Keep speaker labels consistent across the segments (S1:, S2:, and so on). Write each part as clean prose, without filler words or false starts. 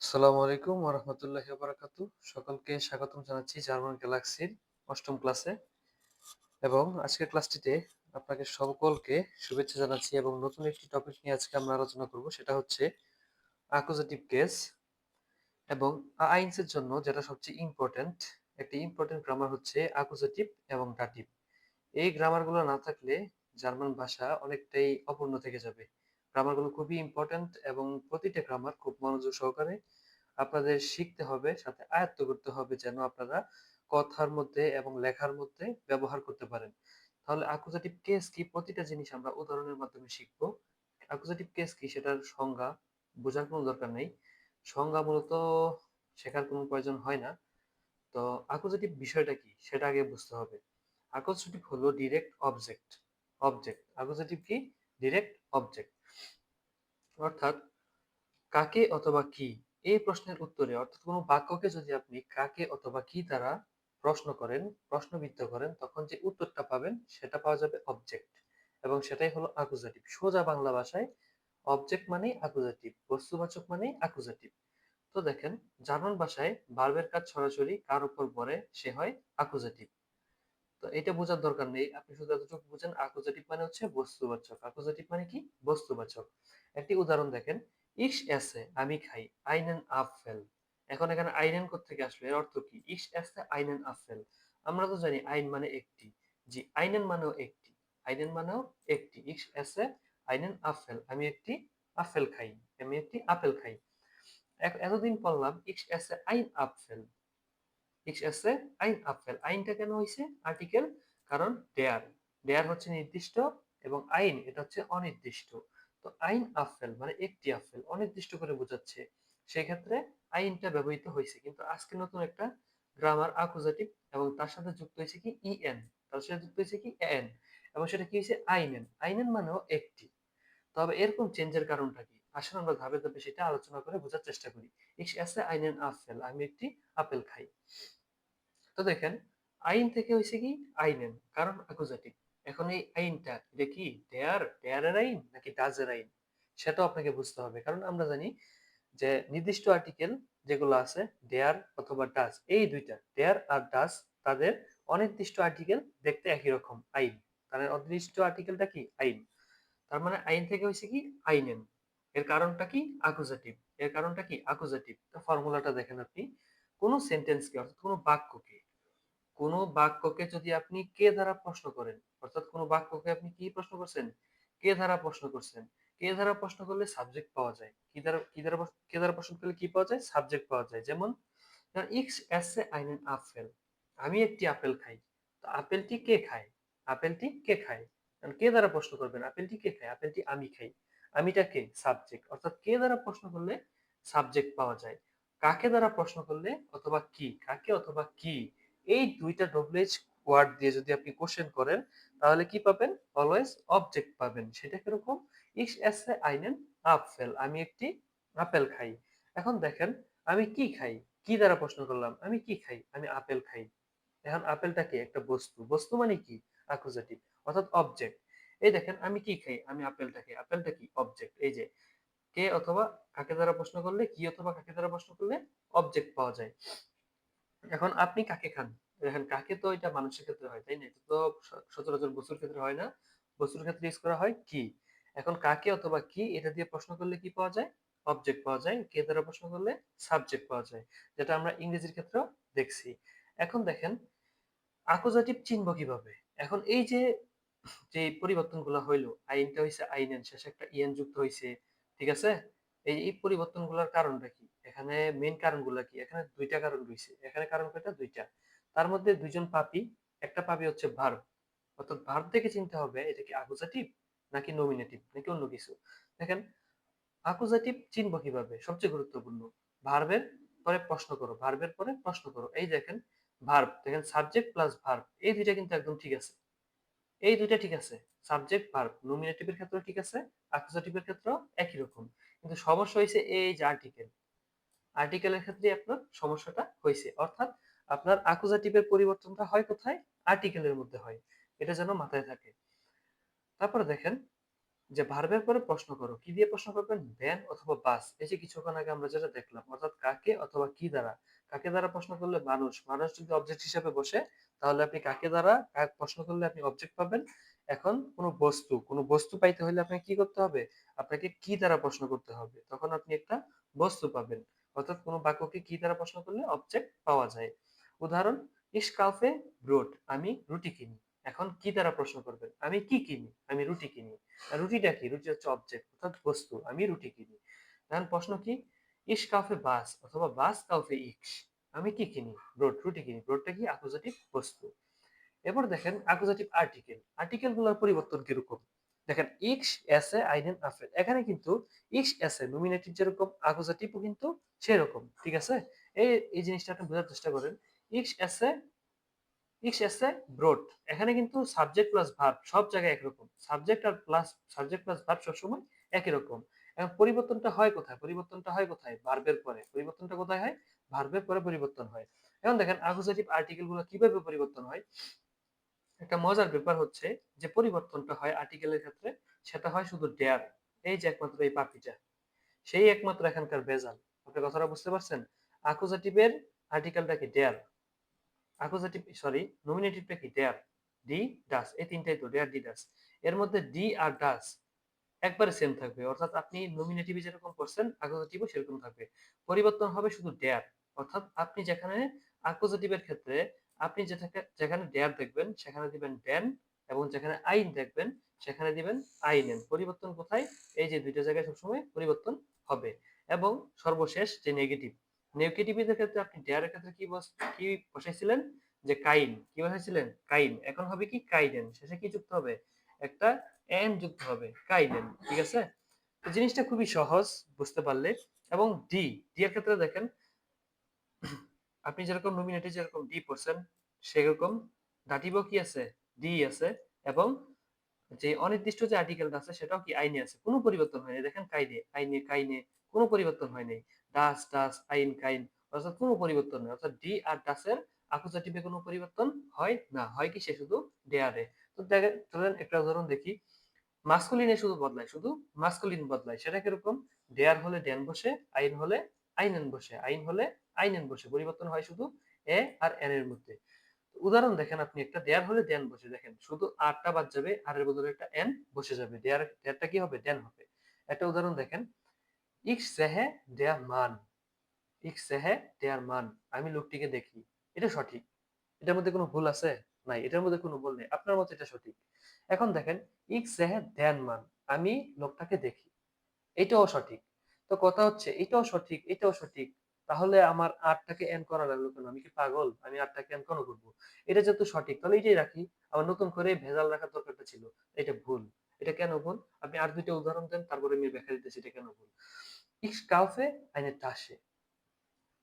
S1: আসসালামু আলাইকুম ওয়া রাহমাতুল্লাহি ওয়া বারাকাতুহু। সকলকে স্বাগতম জানাচ্ছি জার্মান গ্যালাক্সির ৮ম ক্লাসে এবং আজকের ক্লাসটিতে আপনাকে সকলকে শুভেচ্ছা জানাচ্ছি এবং নতুন একটি টপিক নিয়ে আজকে আমরা আলোচনা করব, সেটা হচ্ছে অ্যাকুজেটিভ কেস। এবং আইনসের জন্য যেটা সবচেয়ে ইম্পর্টেন্ট, একটি ইম্পর্টেন্ট গ্রামার হচ্ছে অ্যাকুজেটিভ এবং ডাটিভ। এই গ্রামারগুলো না থাকলে জার্মান ভাষা অনেকটাই অপূর্ণ থেকে যাবে। গ্রামারগুলো খুবই ইম্পর্টেন্ট এবং প্রতিটা গ্রামার খুব মনোযোগ সহকারে আপনাদের শিখতে হবে, সাথে আয়ত্ত করতে হবে, যেন আপনারা কথার মধ্যে এবং লেখার মধ্যে ব্যবহার করতে পারেন। তাহলে অ্যাকুজেটিভ কেস কি, প্রতিটা জিনিস আমরা উদাহরণের মাধ্যমে শিখব। অ্যাকুজেটিভ কেস কি সেটার সংজ্ঞা বোঝার কোনো দরকার নেই, সংজ্ঞা মূলত শেখার কোনো প্রয়োজন হয় না। তো অ্যাকুজেটিভ বিষয়টা কি সেটা আগে বুঝতে হবে। অ্যাকুজেটিভ হলো ডিরেক্ট অবজেক্ট। অ্যাকুজেটিভ কি? ডিরেক্ট অবজেক্ট, অর্থাৎ কাকে অথবা কি, এই প্রশ্নের উত্তরে, অর্থাৎ কোনো বাক্যকে যদি আপনি কাকে অথবা কি দ্বারা প্রশ্ন করেন, প্রশ্নবিদ্ধ করেন, তখন যে উত্তরটা পাবেন সেটা পাওয়া যাবে অবজেক্ট, এবং সেটাই হলো অ্যাকুজেটিভ। সোজা বাংলা ভাষায় অবজেক্ট মানেই অ্যাকুজেটিভ, বস্তুবাচক মানেই অ্যাকুজেটিভ। তো দেখেন, জার্মান ভাষায় ভার্বের কাজ সরাসরি কার উপর পড়ে সে হয় অ্যাকুজেটিভ। তো এটা বোঝার দরকার নেই, আপনি শুধু এতটুকু বুঝেন অ্যাকুজেটিভ মানে হচ্ছে বস্তুবাচক। অ্যাকুজেটিভ মানে কি? বস্তুবাচক। একটি উদাহরণ দেখেন, ইস এসে আমি খাই আইনেন আপফেল। এখন এখানে আইনেন কোত্থেকে আসলো, এর অর্থ কি? ইস এসে আইনেন আপফেল, আমরা তো জানি আইন মানে একটি। জি, আইনেন মানেও একটি, আইনেন মানেও একটি। ইস এসে আইনেন আপফেল, আমি একটি আপেল খাই, আমি একটি আপেল খাই। এতদিন পড়লাম ইস এসে আইন আপফেল, ইস এসে আইন আপফেল। আইনটা কেন হয়েছে আর্টিকেল? কারণ ডেয়ার, ডেয়ার হচ্ছে নির্দিষ্ট এবং আইন এটা হচ্ছে অনির্দিষ্ট। তো আইন আপফেল মানে একটি আপেল, অনির্দিষ্ট করে বোঝাচ্ছে, সেক্ষেত্রে আইনটা ব্যবহৃত হয়েছে। কিন্তু আজকে নতুন একটা গ্রামার অ্যাকুজাটিভ, এবং তার সাথে যুক্ত হয়েছে কি ইএন, তার সাথে যুক্ত হয়েছে কি এন, এবং সেটা কি হয়েছে আইনেন। আইনেন মানেও একটি। তবে এরকম চেঞ্জের কারণটা কি, আসলে আমরা ধাপে ধাপে সেটা আলোচনা করে বোঝার চেষ্টা করি। ইস এসে আইনেন আপেল, আমি একটি আপেল খাই। তো দেখেন, আইন থেকে হয়েছে কি আইনেন, কারণ অ্যাকুজাটিভ। এখন এই আইনটা এটা কি ডেয়ারের আইন নাকি ডাজের আইন, সেটাও আপনাকে বুঝতে হবে। কারণ আমরা জানি যে নির্দিষ্ট আর্টিকেল যেগুলো আছে, ডেয়ার অথবা ডাজ, এই দুইটা ডেয়ার আর ডাজ, তাদের অনির্দিষ্ট আর্টিকেল দেখতে একই রকম, আইন। তাদের অনির্দিষ্ট আর্টিকেলটা কি আইন। তার মানে আইন থেকে হয়েছে কি আইনেন। এর কারণটা কি অ্যাকুজাটিভ, এর কারণটা কি অ্যাকুজাটিভ। তো ফর্মুলাটা দেখেন আপনি, কোন সেন্টেন্সকে, অর্থাৎ কোন বাক্যকে, কোনো বাক্যকে যদি আপনি কে দ্বারা প্রশ্ন করেন, অর্থাৎ কোনো বাক্যকে আপনি কি প্রশ্ন করছেন, কে দ্বারা প্রশ্ন করছেন। কে দ্বারা প্রশ্ন করলে সাবজেক্ট পাওয়া যায়, কে দ্বারা প্রশ্ন করলে কি পাওয়া যায়, সাবজেক্ট পাওয়া যায়। যেমন ইক্স এসে আইনেন আপেল, আমি একটি আপেল খাই। তো আপেলটি কে খায়, আপেলটি কে খায়, কারণ কে দ্বারা প্রশ্ন করবেন, আপেলটি কে খায়, আপেলটি আমি খাই। আমিটা কে, সাবজেক্ট, অর্থাৎ কে দ্বারা প্রশ্ন করলে সাবজেক্ট পাওয়া যায়। কাকে দ্বারা প্রশ্ন করলে অথবা কি, কাকে অথবা কি, এই দুইটা ডব্লিউএইচ ওয়ার্ড দিয়ে যদি আপনি কোশ্চেন করেন, তাহলে কি পাবেন, অলওয়েজ অবজেক্ট পাবেন। সেটা কিরকম, ইস এসে আইনেন আপেল, আমি একটি আপেল খাই। এখন দেখেন, আমি কি খাই, কি দ্বারা প্রশ্ন করলাম, আমি কি খাই, আমি আপেল খাই। এখন আপেলটা কি, একটা বস্তু, বস্তু মানে কি অ্যাকুজাটিভ, অর্থাৎ অবজেক্ট। এই দেখেন, আমি কি খাই, আমি আপেলটা খাই, আপেলটা কি অবজেক্ট। এই যে কে অথবা কাকে দ্বারা প্রশ্ন করলে, কি অথবা কাকে দ্বারা প্রশ্ন করলে অবজেক্ট পাওয়া যায়। এখন আপনি কাকে খান, দেখেন কাকে তো এটা মানুষের ক্ষেত্রে হয়, তাই না? এটা তো সচরাচর বস্তুর ক্ষেত্রে হয় না, বস্তুর ক্ষেত্রে ইউজ করা হয় কি। এখন কাকে অথবা কি এটা দিয়ে প্রশ্ন করলে কি পাওয়া যায়, অবজেক্ট পাওয়া যায়। কে দ্বারা প্রশ্ন করলে সাবজেক্ট পাওয়া যায়, যেটা আমরা ইংরেজির ক্ষেত্রেও দেখছি। এখন দেখেন, আকোজাটিভ চিনব কিভাবে। এখন এই যে যে পরিবর্তনগুলো হইলো, আইনটা হইছে আইনেন, শেষে একটা ইএন যুক্ত হইছে, ঠিক আছে? এই পরিবর্তনগুলোর কারণটা কি, এখানে মেইন কারণগুলো কি, এখানে দুইটা কারণ রয়েছে। এখানে কারণ কয়টা, দুইটা। তার মধ্যে দুইজন পাপী, একটা পাপী হচ্ছে ভার্ব, অর্থাৎ ভার্ব থেকে চিনতে হবে এটা কি আকোজাটিভ নাকি নমিনেটিভ নাকি অন্য কিছু। দেখেন, আকোজাটিভ চিনব কিভাবে, সবচেয়ে গুরুত্বপূর্ণ, ভার্বের পরে প্রশ্ন করো, ভার্বের পরে প্রশ্ন করো। এই দেখেন, ভার্ব দেখেন, সাবজেক্ট প্লাস ভার্ব, এই দুইটা কিন্তু একদম ঠিক আছে, এই দুইটা ঠিক আছে। সাবজেক্ট ভার্ব নমিনেটিভের ক্ষেত্রে ঠিক আছে, অ্যাকুজাটিভের ক্ষেত্রেও একই রকম। কিন্তু সমস্যা হয়েছে এই যে আর্টিকেল, আর্টিকেলের ক্ষেত্রে আপনার সমস্যাটা হয়েছে, অর্থাৎ আপনার অ্যাকুজাটিভের পরিবর্তনটা হয় কোথায়, আর্টিকেলের মধ্যে হয়। এটা যেন মাথায় থাকে। তারপরে দেখেন, যে ভার্বের পরে প্রশ্ন করো, কি দিয়ে প্রশ্ন করবেন? ভ্যান অথবা বাস। এই যে কিছুক্ষণ আগে আমরা যেটা দেখলাম, অর্থাৎ কাকে অথবা কি দ্বারা। কাকে দ্বারা প্রশ্ন করলে মানুষ, মানুষ যদি অবজেক্ট হিসেবে বসে তাহলে আপনি কাকে দ্বারা প্রশ্ন করলে আপনি অবজেক্ট পাবেন। এখন কোনো বস্তু পাইতে হলে আপনাকে কি করতে হবে? আপনাকে কি দ্বারা প্রশ্ন করতে হবে, তখন আপনি একটা বস্তু পাবেন। অর্থাৎ কোনো বাক্যকে কি দ্বারা প্রশ্ন করলে অবজেক্ট পাওয়া যায়। উদাহরণ, ইস কাউফে ব্রোড, আমি রুটি কিনি। এখন কি দ্বারা প্রশ্ন করবেন? আমি কি কিনি? আমি রুটি কিনি। আর রুটিটা কি? রুটি হচ্ছে অবজেক্ট অর্থাৎ বস্তু, আমি রুটি কিনি। এখন প্রশ্ন কি? ইস কাউফে বাস অথবা বাস কাউফে ইক্স, আমি কি কিনি? ব্রোড, রুটি কিনি। ব্রোডটা কি? অ্যাকুজাটিভ বস্তু। এবার দেখেন অ্যাকুজাটিভ আর্টিকেল। আর্টিকেল গুলোর পরিবর্তন কিরকম? দেখেন ইক্স এসে আইনেন আফেল, এখানে কিন্তু ইক্স এসে নমিনেটিভ যেরকম অ্যাকুজাটিভও কিন্তু সেরকম, ঠিক আছে? এই এই জিনিসটা আপনি বোঝার চেষ্টা করেন। ইক্স এসে ইক্স এসে ব্রড, এখানে কিন্তু সাবজেক্ট প্লাস ভার্ব সব জায়গায় একরকম। সাবজেক্ট প্লাস ভার্ব সবসময় একই রকম। এখন পরিবর্তনটা হয় কোথায়? পরিবর্তনটা হয় কোথায়? ভার্বের পরে। পরিবর্তনটা কোথায় হয়? ভার্বের পরে পরিবর্তন হয়। এখন দেখেন অ্যাকুজাটিভ আর্টিকেল গুলো কিভাবে পরিবর্তন হয়। একটা মজার ব্যাপার হচ্ছে যে পরিবর্তনটা হয় আর্টিকেলের ক্ষেত্রে, সেটা হয় শুধু ডেয়ার। এই যে একমাত্র এই পাপিটা, সেই একমাত্র এখানকার ভেজাল। আপনি কথাটা বুঝতে পারছেন? অ্যাকুজাটিভের আর্টিকেলটা কি? ডেয়ার। অ্যাকুজাটিভ সরি নমিনেটিভটা কি? ডেয়ার। ডি ডাস, এই তিনটাই তো ডেয়ার ডি ডাস। এর মধ্যে ডি আর ডাস একবারে সেম থাকবে, অর্থাৎ আপনি নমিনেটিভে যেরকম করছেন অ্যাকুজাটিভও সেরকম থাকবে। পরিবর্তন হবে শুধু ডেয়ার। অর্থাৎ আপনি যেখানে অ্যাকুজাটিভের ক্ষেত্রে আপনি যেখানে ডেয়ার দেখবেন সেখানে দিবেন ডেন, এবং যেখানে আইন দেখবেন সেখানে দিবেন আইনেন। পরিবর্তন কোথায়? এই যে দুইটা জায়গায় সবসময় পরিবর্তন হবে। এবং সর্বশেষ যে নেগেটিভ, নেগেটিভের ক্ষেত্রে আপনি ডেয়ারের ক্ষেত্রে কি বসাইছিলেন? যে কাইন। কি বসাইছিলেন? কাইন। এখন হবে কি? কাইডেন। শেষে কি যুক্ত হবে? একটা এন যুক্ত হবে, কাইডেন, ঠিক আছে? তো জিনিসটা খুবই সহজ বুঝতে পারলে। এবং ডি, ডি এর ক্ষেত্রে দেখেন আপনি যেরকম নমিনেটে যেরকম ডি পড়ছেন সেরকম দাটিভও কি আছে? ডি আছে। এবং যে অনির্দিষ্ট যে আর্টিকেলটা আছে সেটাও কি? আইনে আছে, কোনো পরিবর্তন হয়নি। দেখেন কাইদে, আইনে, কাইনে, কোনো পরিবর্তন হয়নি। ডাস ডাস, আইন কাইন, অর্থাৎ কোনো পরিবর্তন নেই। অর্থাৎ ডি আর ডাসের অ্যাকুজাটিভে কোনো পরিবর্তন হয় না, হয় কি? সে শুধু ডেয়ারে। তো দেখেন, চলেন একটা উদাহরণ দেখি। মাস্কুলিনে শুধু বদলায়, শুধু মাস্কুলিন বদলায়। সেটা কিরকম? ডেয়ার হলে ড্যান বসে, আইন হলে আইনেন বসে, আইন হলে আইনেন বসে। পরিবর্তন হয় শুধু এ আর এন এর মধ্যে। উদাহরণ দেখেন আপনি, একটা দেয়ার হলে দেন বসে, দেখেন শুধু আরটা বাদ যাবে, আর এর বদলে একটা এন বসে যাবে, দেয়ারটা কি হবে? দেন হবে। একটা উদাহরণ দেখেন, ইক সেহে দেয়ার মান, ইক সেহে দেয়ার মান, আমি লোকটিকে দেখি। এটা সঠিক। এটার মধ্যে কোনো ভুল আছে? নাই, এটার মধ্যে কোনো ভুল নেই, আপনার মতে এটা সঠিক। এখন দেখেন, ইক সেহে দেন মান, আমি লোকটাকে দেখি, এটাও সঠিক। তো কথা হচ্ছে এটাও সঠিক, এটাও সঠিক, তাহলে আমার আটটাকে এন করা লাগলো কেন? আমি কি পাগল? আমি আটটাকে এন কেন করবো? এটা যেহেতু সঠিক তাহলে এটাই রাখি। আমার নতুন করে ভেজাল রাখার দরকারটা ছিল। এটা ভুল। এটা কেন ভুল? আপনি আর দুইটা উদাহরণ দেন, তারপরে আমি ব্যাখ্যা দিতেছি এটা কেন ভুল। Ich kaufe eine Tasche,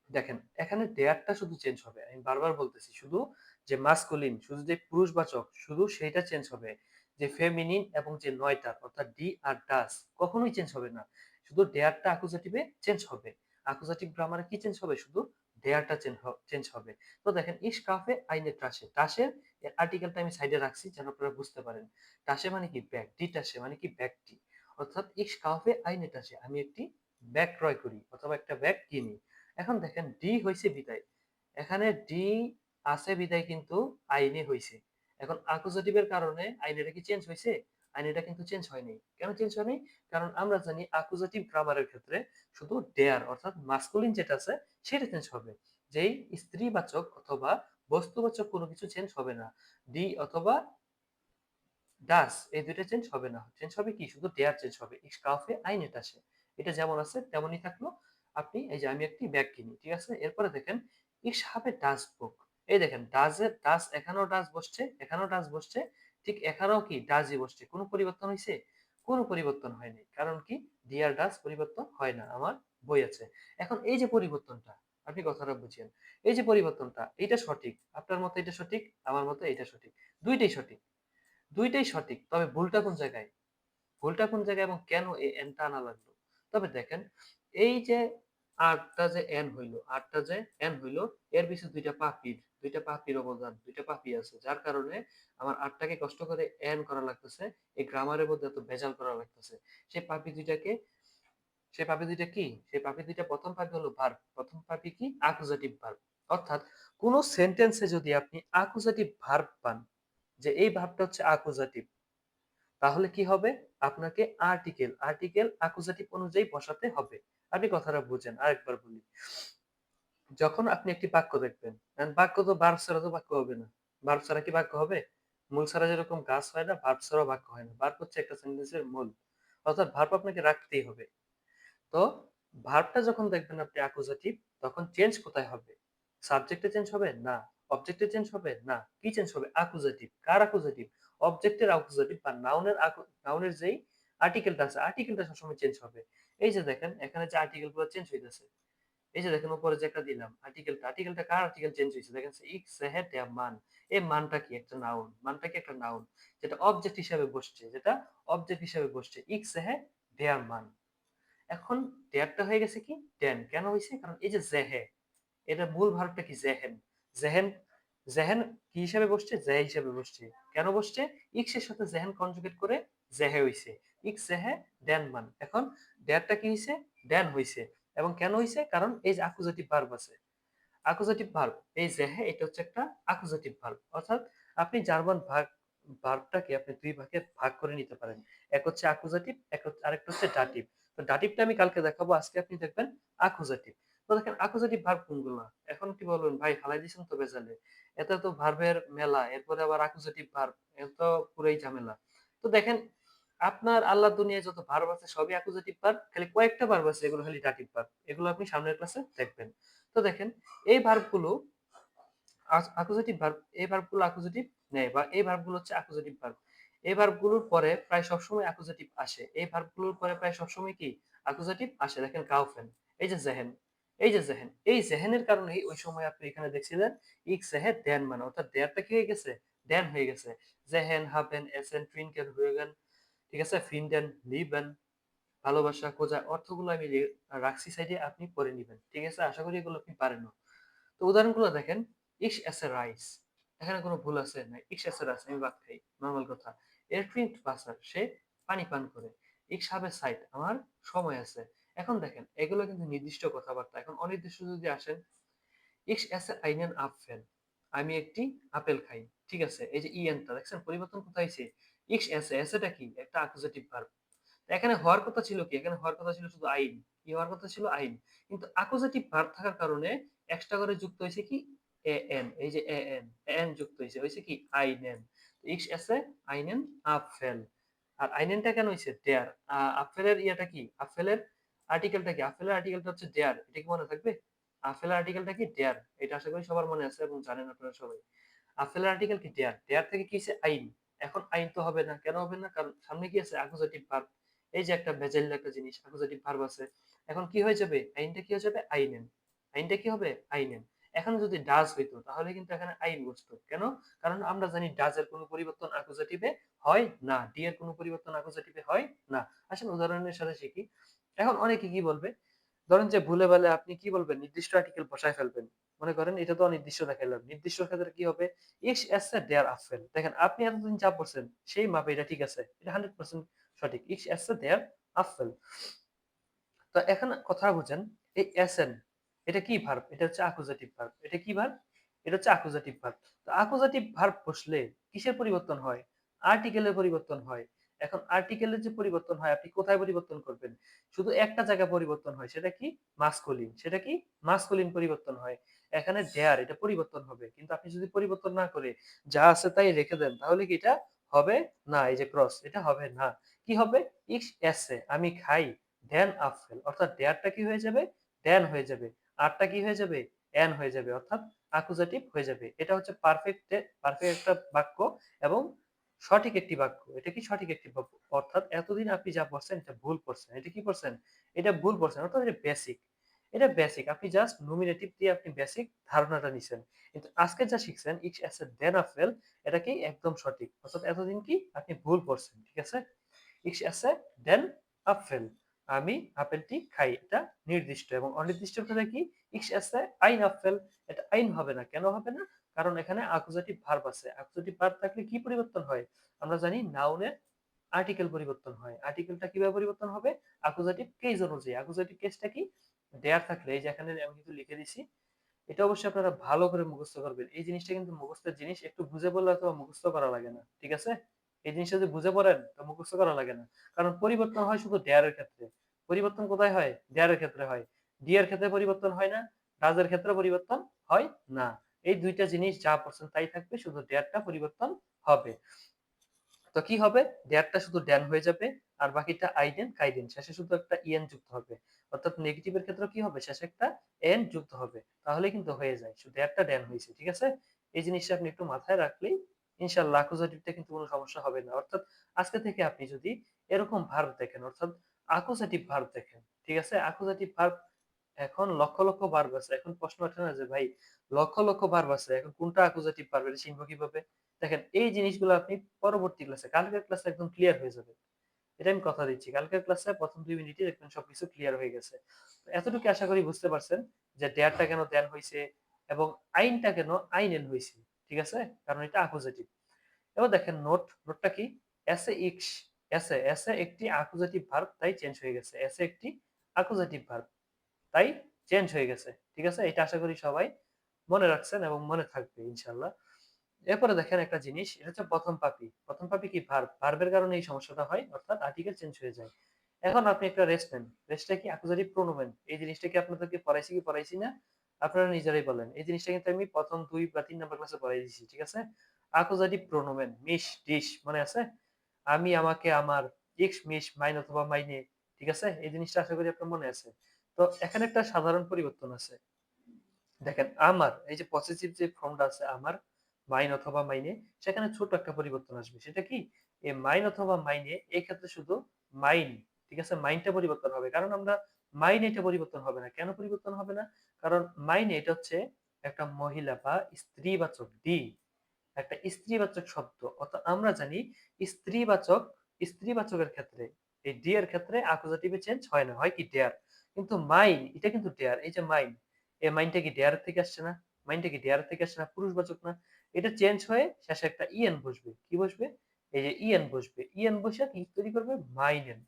S1: দেখেন এখানে দেয়ারটা শুধু চেঞ্জ হবে, আমি বারবার বলতেছি, শুধু যে মাস্কুলিন, শুধু যে পুরুষবাচক শুধু সেইটা চেঞ্জ হবে। যে ফেমিনিন এবং যে নয়টার অর্থাৎ ডি আর ডাস কখনোই চেঞ্জ হবে না। শুধু ডেয়ারটা অ্যাকুজাটিভে চেঞ্জ হবে। অ্যাকুজাটিভ গ্রামারে কি চেঞ্জ হবে? শুধু ডেয়ারটা চেঞ্জ হবে। তো দেখেন ইস কাফে আইনে টাসে, টাসের আর্টিকেলটা আমি সাইডে রাখছি যেন আপনারা বুঝতে পারেন। টাসে মানে কি? ব্যাগ। ডি টাসে মানে কি? ব্যাগটি। অর্থাৎ ইস কাফে আইনে টাসে, আমি একটি ব্যাগ ক্রয় করি অথবা একটা ব্যাগ কিনি। এখন দেখেন ডি হইছে বিদায়, এখানে ডি আছে বিদায় কিন্তু আইনে হইছে। এখন অ্যাকুজাটিভের কারণে আইনেটা কি চেঞ্জ হইছে? আইনেটা কিন্তু চেঞ্জ হয়নি। কেন চেঞ্জ হয়নি? কারণ আমরা জানি অ্যাকুজাটিভ গ্রামারের ক্ষেত্রে শুধু ডেয়ার অর্থাৎ মাস্কুলিন যেটা আছে সেটা চেঞ্জ হবে। যেই স্ত্রীবাচক অথবা বস্তুবাচক কোনো কিছু চেঞ্জ হবে না। ডি অথবা ডাস এই দুইটা চেঞ্জ হবে না। চেঞ্জ হবে কি? শুধু ডেয়ার চেঞ্জ হবে। ইস কাফে আইনে টাসে, এটা যেমন আছে তেমনই থাকলো। আপনি এই যে আমি একটি ব্যাগ কিনি, ঠিক আছে? এরপরে দেখেন ইস হাবে ডাস বুক, এই দেখেন ডাজের ডাস, এখানেও ডাস বসছে, এখানেও ডাস বসছে, ঠিক এখানেও কি? ডাসই বসছে। কোনো পরিবর্তন হয়েছে? কোনো পরিবর্তন হয়নি। কারণ কি? ডিয়ার ডাস পরিবর্তন হয় না, আমার বই আছে। এখন এই যে পরিবর্তনটা, আপনি কথাটা বুঝেন, এই যে পরিবর্তনটা, এটা সঠিক। আপনার মতে এটা সঠিক, আমার মতে এটা সঠিক। দুইটাই সঠিক, দুইটাই সঠিক। তবে ভুলটা কোন জায়গায়? ভুলটা কোন জায়গায় এবং কেন এই এনটা আনা লাগলো? তবে দেখেন, এই যে আটটা যে এন হইলো, আটটা যে এন হইলো, এর পিছে দুইটা পাপির, দুইটা পাপির অবদান, দুইটা পাপি আছে, যার কারণে আমার আরটাকে কষ্ট করে এন করা লাগতেছে, এই গ্রামারের মধ্যে এত ভেজাল করা লাগতেছে। সেই পাপি দুইটাকে সেই পাপি দুইটা কি? সেই পাপি দুইটা, প্রথম পাপি হলো ভার্ব, প্রথম পাপি কি? Accusative verb. অর্থাৎ কোন সেন্টেন্সে যদি আপনি অ্যাকুজেটিভ ভার্ব পান, যে এই ভার্বটা হচ্ছে অ্যাকুজেটিভ, তাহলে কি হবে? আপনাকে আর্টিকেল অ্যাকুজেটিভ অনুযায়ী বসাতে হবে। আপনি কথাটা বুঝেন, আরেকবার বলি। যখন আপনি একটি বাক্য দেখবেন, বাক্য তো ভার্ব ছাড়া তো বাক্য হবে না। ভার্ব ছাড়া কি বাক্য হবে? মূল ছাড়া যেরকম গাছ হয় না, ভার্ব ছাড়াও বাক্য হয় না। ভার্ব হচ্ছে একটা সেন্টেন্সের মূল। অর্থাৎ ভার্ব আপনাকে রাখতেই হবে। তো ভার্বটা যখন দেখবেন আপনি অ্যাকুজেটিভ, তখন চেঞ্জ কোথায় হবে? সাবজেক্টে চেঞ্জ হবে না, অবজেক্টে চেঞ্জ হবে না, কি চেঞ্জ হবে? অ্যাকুজেটিভ। কার অ্যাকুজেটিভ? অবজেক্টের অ্যাকুজেটিভ বা নাউনের যেই আর্টিকেলটা আছে, আর্টিকেলটা সবসময় চেঞ্জ হবে। এই যে দেখেন এখানে যে আর্টিকেল গুলো চেঞ্জ হইতেছে, এই যে দেখেন উপরে যে একটা দিলাম আর্টিকেলটা কার আর্টিকেল চেঞ্জ হয়েছে? দেখেন ইক সেহে der মান। এই মানটা কি? একটা নাউন। মানটা কি? একটা নাউন, যেটা অবজেক্ট হিসেবে বসছে, ইক সেহে der মান। এখন ডেয়ারটা হয়ে গেছে কি? ড্যান। কেন হয়েছে? কারণ এই যে জেহে, এটা মূল ভার্বটা কি? জেহেন। জেহেন জেহেন কি হিসাবে বসছে? জেহে হিসাবে বসছে। কেন বসছে? ইক্স এর সাথে জেহেন কনজুগেট করে জেহে হইছে। ইক্স জেহে ড্যান মান। এখন ডেয়ারটা কি হইছে? ড্যান হইছে। এবং কেন হইছে? কারণ এই যে অ্যাকুজেটিভ ভার্ব আছে, অ্যাকুজেটিভ ভার্ব, এই জেহে এটা হচ্ছে একটা অ্যাকুজেটিভ ভার্ব। অর্থাৎ আপনি জার্মান ভার্বটাকে আপনি দুই ভাগে ভাগ করে নিতে পারেন। এক হচ্ছে অ্যাকুজেটিভ, আরেকটা হচ্ছে ডাটিভ। তো ডাটিভটা আমি কালকে দেখাবো, আজকে আপনি দেখবেন অ্যাকুজেটিভ। তো দেখেন অ্যাকুজেটিভ ভার্ব কোনগুলো? এখন কি বলবেন ভাই, ফালাই দিয়েছেন তো বেজালে, এত তো ভার্বের মেলা, এরপরে আবার অ্যাকুজেটিভ ভার্ব, এত তো পুরাই ঝামেলা। তো দেখেন, আপনার আল্লাহ দুনিয়ায় যত ভার্ব আছে সবই অ্যাকুজেটিভ ভার্ব, খালি কয়েকটা ভার্ব আছে এগুলো খালি ডাটিভ ভার্ব। এগুলো আপনি সামনের ক্লাসে দেখবেন। তো দেখেন, এই ভার্বগুলো অ্যাকুজেটিভ ভার্ব, এই ভার্বগুলো অ্যাকুজেটিভ নেয়, বা এই ভার্বগুলো হচ্ছে অ্যাকুজেটিভ ভার্ব। এই ভার্বগুলোর পরে প্রায় সবসময় অ্যাকুজেটিভ আসে। এই ভার্বগুলোর পরে প্রায় সবসময় কি? অ্যাকুজেটিভ আসে। দেখেন কাউফেন, এই যে জেহেন, এই জেহেনের কারণেই ওই সময় আপনি এখানে দেখছিলেন ইক সেহে দেন মানে, অর্থাৎ দেয়ারটা কি হয়ে গেছে? দেন হয়ে গেছে। জেহেন, হাবেন, এসেন, ট্রিনকেন, হুয়েগেন, ঠিক আছে, ফিনডেন, লিবেন, ভালোবাসা খোঁজা, অর্থগুলো আমি রাখছি সাইডে, আপনি পড়ে নিবেন। ঠিক আছে, আশা করি এগুলো আপনি পারেন। তো উদাহরণগুলো দেখেন, ইস এসে রাইস, এখানে কোনো ভুল আছে না, ইস এসে রাইস, আমি ভাত খাই, নর্মাল কথা। এর ট্রিঙ্কড বাসার, সে পানি পান করে। ইস হাবে সাইট, আমার সময় আছে। এখন দেখেন এগুলো কিন্তু নির্দিষ্ট কথাবার্তা। এখন অনির্দিষ্ট যদি আসেন, ইস এসে আইনেন আপফেল, আমি একটি আপেল খাই। ঠিক আছে, এই যে ইএনটা দেখছেন পরিবর্তন কোথায় হয়েছে? ইস এসে, এসেটা কি? একটা অ্যাকুজেটিভ ভার্ব। এখানে হওয়ার কথা ছিল কি? এখানে হওয়ার কথা ছিল শুধু আইন। কি হওয়ার কথা ছিল? আইন। কিন্তু অ্যাকুজেটিভ ভার্ব থাকার কারণে এক্সট্রা করে যুক্ত হয়েছে কি? এএন। এই যে এএন, এএন যুক্ত হয়েছে, হয়েছে কি? আইনেন। ইক্স এসে আইনেন আপফেল। আর আইনেনটা কেন হয়েছে? দেয়ার। আপফেলের ইয়াটা কি? আপফেলের আর্টিকেলটা কি? আপফেলের আর্টিকেলটা হচ্ছে দেয়ার। এটা কি মনে থাকবে? আপফেলের আর্টিকেলটা কি? দেয়ার। এটা আশা করি সবার মনে আছে এবং জানেন আপনারা সবাই। আপফেলের আর্টিকেল কি? দেয়ার। দেয়ার থেকে কি হয়েছে? আইন। এখন আইন তো হবে না। কেন হবে না? কারণ সামনে কি আছে? Accusative verb. এই যে একটা ভেজাল একটা জিনিস, অ্যাকুজেটিভ ভার্ব আছে। এখন কি হয়ে যাবে? আইনটা কি হয়ে যাবে? আইনেন। আইনটা কি হবে? আইনেন। এখন যদি ডাজ হইতো তাহলে কিন্তু এখানে আইন বসতো। কেন? কারণ আমরা জানি ডাজ এর কোনো পরিবর্তন অ্যাকুজেটিভে হয় না, ডি এর কোনো পরিবর্তন অ্যাকুজেটিভে হয় না। আসলে উদাহরণের সাথে শিখি। এখন অনেকে কি বলবে, ধরেন যে ভুলে ভালে আপনি কি বলবেন? নির্দিষ্ট আর্টিকেল বসায় ফেলবেন। মনে করেন এটা তো অনির্দিষ্ট দেখাইলাম। নির্দিষ্ট ক্ষেত্রে কি হবে? ইস এসে দেয়ার আপফেল। দেখেন আপনি এতদিন যা পড়ছেন সেই মাপে এটা ঠিক আছে। এটা 100% সঠিক। ইস এসে দেয়ার আপফেল। তো এখন কথা বুঝেন, এই এসেন এটা কি ভার্ব? এটা হচ্ছে অ্যাকুজেটিভ ভার্ব। এটা কি ভার্ব? এটা হচ্ছে অ্যাকুজেটিভ ভার্ব। তো অ্যাকুজেটিভ ভার্ব বসলে কিসের পরিবর্তন হয়? আর্টিকেলের পরিবর্তন হয়। এখন আর্টিকেলের যে পরিবর্তন হয় আপনি কোথায় পরিবর্তন করবেন? শুধু একটা জায়গায় পরিবর্তন হয়, সেটা কি? মাস্কুলিন। সেটা কি? মাস্কুলিন পরিবর্তন হয়। এখানে দেয়ার, এটা পরিবর্তন হবে। কিন্তু আপনি যদি পরিবর্তন না করে যা আছে তাই রেখে দেন তাহলে কি এটা হবে না? এই যে ক্রস, এটা হবে না। কি হবে? ইস এসে, আমি খাই দেন আপফেল, অর্থাৎ দেয়ারটা কি হয়ে যাবে? দেন হয়ে যাবে। আরটা কি হয়ে যাবে? এন হয়ে যাবে, অর্থাৎ অ্যাকুজেটিভ হয়ে যাবে। এটা হচ্ছে পারফেক্ট একটা বাক্য এবং সঠিক একটি বাক্য। এটা কি? সঠিক একটি বাক্য। অর্থাৎ এতদিন আপনি যা পড়ছেন এটা ভুল পড়ছেন। এটা কি পড়ছেন? এটা ভুল পড়ছেন, অর্থাৎ এটা বেসিক। এটা বেসিক, আপনি জাস্ট নমিনেটিভ দিয়ে আপনি বেসিক ধারণাটা নিছেন। কিন্তু আজকে যা শিখছেন ইটস অ্যাস এ দেন আপফেল, এটা কি? একদম সঠিক। অর্থাৎ এতদিন কি আপনি ভুল পড়ছেন। ঠিক আছে, ইটস অ্যাস এ দেন আপফেল, আমি আপেলটি খাই, এটা নির্দিষ্ট। এবং অনির্দিষ্ট ক্ষেত্রে কি? ইস এসে আইন আপফেল, এটা আইন হবে না। কেন হবে না? কারণ এখানে অ্যাকুজেটিভ ভার্ব আছে। অ্যাকুজেটিভ ভার্ব থাকলে কি পরিবর্তন হয়? আমরা জানি নাউনের আর্টিকেল পরিবর্তন হয়। আর্টিকেলটা কিভাবে পরিবর্তন হবে? অ্যাকুজেটিভ কেস অনুযায়ী। অ্যাকুজেটিভ কেসটা কি? দেয়ার থাকলে, এই যে এখানে আমি কিন্তু লিখে দিছি, এটা অবশ্যই আপনারা ভালো করে মুখস্থ করবেন। এই জিনিসটা কিন্তু মুখস্থের জিনিস, একটু বুঝে পড়লে হয়তো মুখস্থ করা লাগে না, ঠিক আছে? এই জিনিসটা যদি বুঝে পড়েন তো মুখস্থ করা লাগে না। কারণ পরিবর্তন হয় শুধু ডেয়ার এর ক্ষেত্রে। পরিবর্তন কোথায় হয়? ডেয়ার এর ক্ষেত্রে হয়। ডি এর ক্ষেত্রে পরিবর্তন হয় না, ডাজ এর ক্ষেত্রে পরিবর্তন হয় না। এই দুইটা জিনিস যা পড়ছেন তাই থাকবে, শুধু ডেয়ারটা পরিবর্তন হবে। তো কি হবে? ডেয়ারটা শুধু ড্যান হয়ে যাবে, আর বাকিটা আইডেন কাইডেন, শেষে শুধু একটা ইএন যুক্ত হবে। অর্থাৎ নেগেটিভের ক্ষেত্রে কি হবে? শেষে একটা এন যুক্ত হবে, তাহলে কিন্তু হয়ে যায়, শুধু ডেয়ারটা ড্যান হয়েছে, ঠিক আছে? এই জিনিসটা আপনি একটু মাথায় রাখলেই ইনশাআল্লাহ অ্যাকুজাটিভটা কিন্তু কোনো সমস্যা হবে না। অর্থাৎ আজকে থেকে আপনি যদি এরকম ভার্ব দেখেন, অর্থাৎ অ্যাকুজাটিভ ভার্ব দেখেন, ঠিক আছে? অ্যাকুজাটিভ ভার্ব, এখন লক্ষ লক্ষ ভার্ব আছে, এখন প্রশ্ন ওঠে না যে ভাই লক্ষ লক্ষ ভার্ব আছে, এখন কোনটা অ্যাকুজাটিভ ভার্ব এটা চিনবো কিভাবে? দেখেন এই জিনিসগুলো আপনি পরবর্তী ক্লাসে, কালকের ক্লাসে একদম ক্লিয়ার হয়ে যাবে। এটা আমি কথা দিচ্ছি, কালকের ক্লাসে প্রথম 2 মিনিটে দেখবেন সবকিছু ক্লিয়ার হয়ে গেছে। এতটুকু আশা করি বুঝতে পারছেন যে ডেয়ারটা কেন দেন হয়েছে এবং আইনটা কেন আইনেন হয়েছে, ঠিক আছে? কারণ এটা অ্যাকুজাটিভ। এবার দেখেন নোটটা কি? এসে ইক্স, এসে একটি অ্যাকুজাটিভ ভার্ব, তাই চেঞ্জ হয়ে গেছে। এসে একটি অ্যাকুজাটিভ ভার্ব, তাই চেঞ্জ হয়ে গেছে, ঠিক আছে? এটা আশা করি সবাই মনে রাখছেন এবং মনে থাকবে ইনশাআল্লাহ। এরপরে দেখেন একটা জিনিস, এটা হচ্ছে প্রথম পাপি। প্রথম পাপি কি? ভার্ব। ভার্বের কারণে এই সমস্যাটা হয়, অর্থাৎ আর্টিকেল চেঞ্জ হয়ে যায়। এখন আপনি একটা রেস্ট নেন। রেস্টটা কি? অ্যাকুজাটিভ প্রোনোমেন। এই জিনিসটা কি আপনাদেরকে পড়াইছি কি পড়াইছি না? আপনারা নিজেরাই বলেন। এই জিনিসটা কিন্তু আমি প্রথম 2 বা 3 নাম্বার ক্লাসে পড়াই দিয়েছি, ঠিক আছে? অ্যাকুজাটিভ প্রোনোমেন, মিশ, ডিশ, মনে আছে? আমি, আমাকে, আমার, ইক্স, মিশ, মাইন অথবা মাইনে, ঠিক আছে? এই জিনিসটা আশা করি আপনার মনে আছে। তো এখানে একটা সাধারণ পরিবর্তন আছে। দেখেন আমার, এই যে পসেসিভ যে ফর্মটা আছে আমার, মাইন অথবা মাইনে, সেখানে ছোট একটা পরিবর্তন আসবে। সেটা কি? এই মাইন অথবা মাইনে, এই ক্ষেত্রে শুধু মাইন, ঠিক আছে? মাইনটা পরিবর্তন হবে, কারণ আমরা মাইন, এটা পরিবর্তন হবে না। কেন পরিবর্তন হবে না? কারণ মাইনে এটা হচ্ছে একটা মহিলা বা স্ত্রীবাচক ডি, একটা স্ত্রীবাচক শব্দ। অর্থাৎ আমরা জানি স্ত্রীবাচক, স্ত্রীবাচকের ক্ষেত্রে এই ডি এর ক্ষেত্রে অ্যাকুজাটিভে চেঞ্জ হয় না, হয় কি? ডেয়ার। কিন্তু মাইন, এটা কিন্তু ডেয়ার। এই যে মাইন, এই মাইনটা কি ডেয়ার থেকে আসছে না? মাইনটা কি ডেয়ার থেকে আসছে না? পুরুষবাচক না? এটা চেঞ্জ হয়ে শেষে একটা ইএন বসবে। কি বসবে? এই যে ইএন বসবে। ইএন বসে কি তৈরি করবে? মাইনেন।